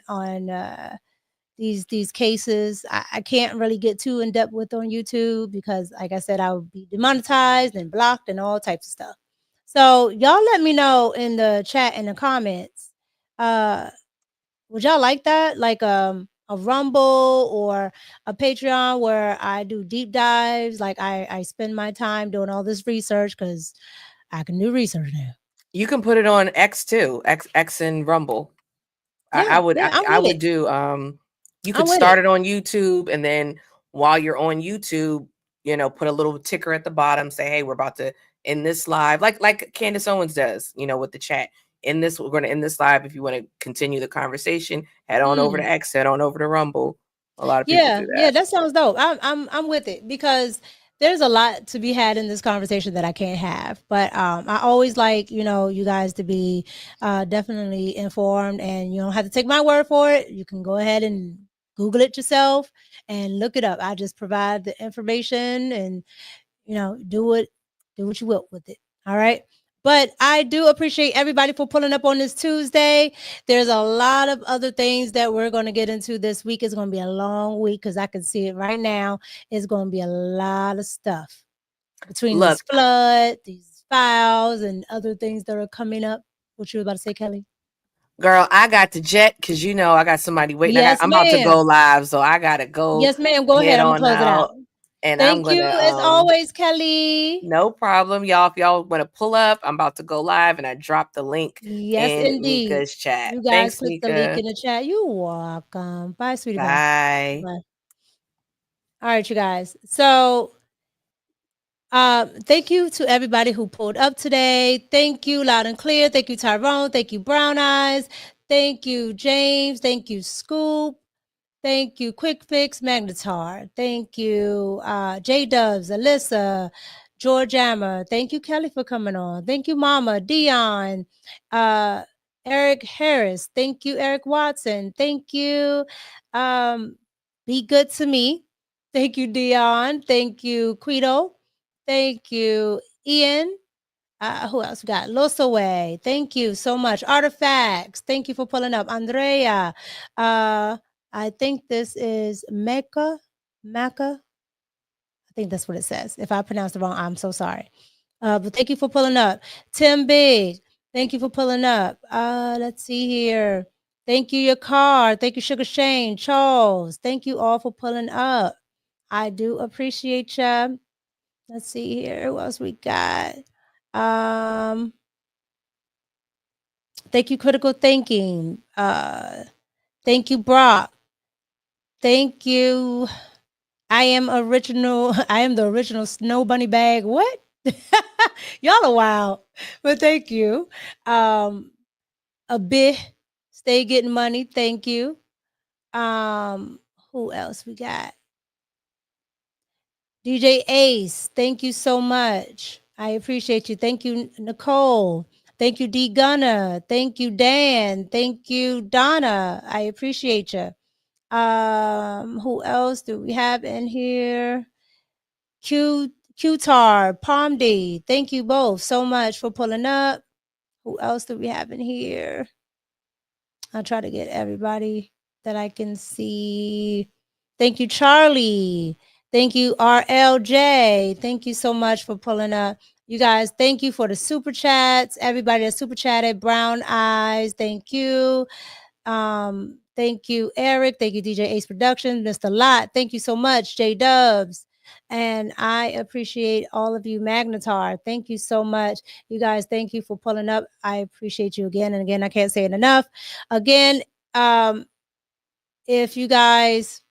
these cases, I can't really get too in depth with on YouTube because, like I said, I would be demonetized and blocked and all types of stuff. So y'all let me know in the chat, in the comments. Would y'all like that? Like a Rumble or a Patreon where I do deep dives? Like I spend my time doing all this research because I can do research now. You can put it on X too, X and Rumble. Yeah, I would do. You could start it on YouTube, and then while you're on YouTube, you know, put a little ticker at the bottom, say, "Hey, we're about to end this live," like Candace Owens does, you know, with the chat. We're going to end this live. If you want to continue the conversation, head on over to X, head on over to Rumble. A lot of people do that. Yeah, that sounds dope. I'm with it because there's a lot to be had in this conversation that I can't have. But I always like, you know, you guys to be definitely informed, and you don't have to take my word for it. You can go ahead and Google it yourself and look it up. I just provide the information, and you know, do what you will with it. All right. But I do appreciate everybody for pulling up on this Tuesday. There's a lot of other things that we're going to get into this week. It's going to be a long week because I can see it right now. It's going to be a lot of stuff between this flood, these files, and other things that are coming up. What you were about to say, Kelly? Girl, I got to jet because, you know, I got somebody waiting. Yes, I'm about to go live, so I got to go. Yes, ma'am. Go ahead. I'm going to close it out. And Thank you, as always, Kelly. No problem, y'all. If y'all want to pull up, I'm about to go live, and I dropped the link in Mika's chat. You guys put the link in the chat. You're welcome. Bye, sweetie. Bye. Bye. All right, you guys. So thank you to everybody who pulled up today. Thank you, Loud and Clear. Thank you, Tyrone. Thank you, Brown Eyes. Thank you, James. Thank you, Scoop. Thank you, Quick Fix Magnetar. Thank you, J Dubs, Alyssa, George Ammer. Thank you, Kelly, for coming on. Thank you, Mama, Dion, Eric Harris. Thank you, Eric Watson. Thank you, Be Good to Me. Thank you, Dion. Thank you, Quito. Thank you, Ian. Who else we got? Losaway. Thank you so much. Artifacts. Thank you for pulling up. Andrea. I think this is Mecca. I think that's what it says. If I pronounced it wrong, I'm so sorry. But thank you for pulling up. Tim Big, thank you for pulling up. Let's see here. Thank you, your car. Thank you, Sugar Shane, Charles. Thank you all for pulling up. I do appreciate you. Let's see here. Who else we got? Thank you, Critical Thinking. Thank you, Brock. Thank you. I am the original Snow Bunny Bag. What? Y'all are wild. But thank you. A bit. Stay Getting Money. Thank you. Who else we got? DJ Ace. Thank you so much. I appreciate you. Thank you, Nicole. Thank you, D Gunner. Thank you, Dan. Thank you, Donna. I appreciate you. Who else do we have in here? Qtar, Palm D. Thank you both so much for pulling up. Who else do we have in here? I'll try to get everybody that I can see. Thank you, Charlie. Thank you, RLJ. Thank you so much for pulling up. You guys, thank you for the super chats. Everybody that super chatted, Brown Eyes, thank you. Thank you, Eric. Thank you, DJ Ace Productions, Mr. Lot. Thank you so much, J Dubs. And I appreciate all of you, Magnetar. Thank you so much. You guys, thank you for pulling up. I appreciate you again and again. I can't say it enough. Again, if you guys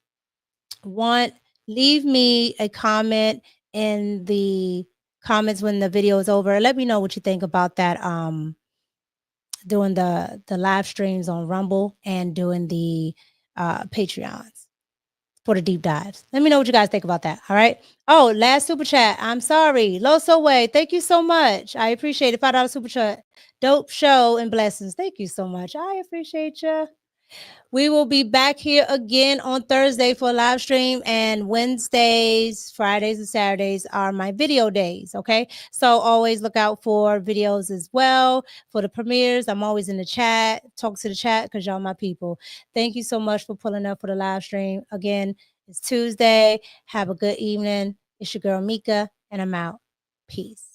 want, leave me a comment in the comments when the video is over. Let me know what you think about that. Doing the live streams on Rumble and doing the Patreons for the deep dives. Let me know what you guys think about that. All right. Oh, last super chat. I'm sorry. Loso Way. Thank you so much. I appreciate it. $5 super chat. Dope show and blessings. Thank you so much. I appreciate you. We will be back here again on Thursday for a live stream, and Wednesdays, Fridays, and Saturdays are my video days. Okay. So always look out for videos as well for the premieres. I'm always in the chat. Talk to the chat because y'all my people. Thank you so much for pulling up for the live stream. Again, it's Tuesday. Have a good evening. It's your girl Mika, and I'm out. Peace.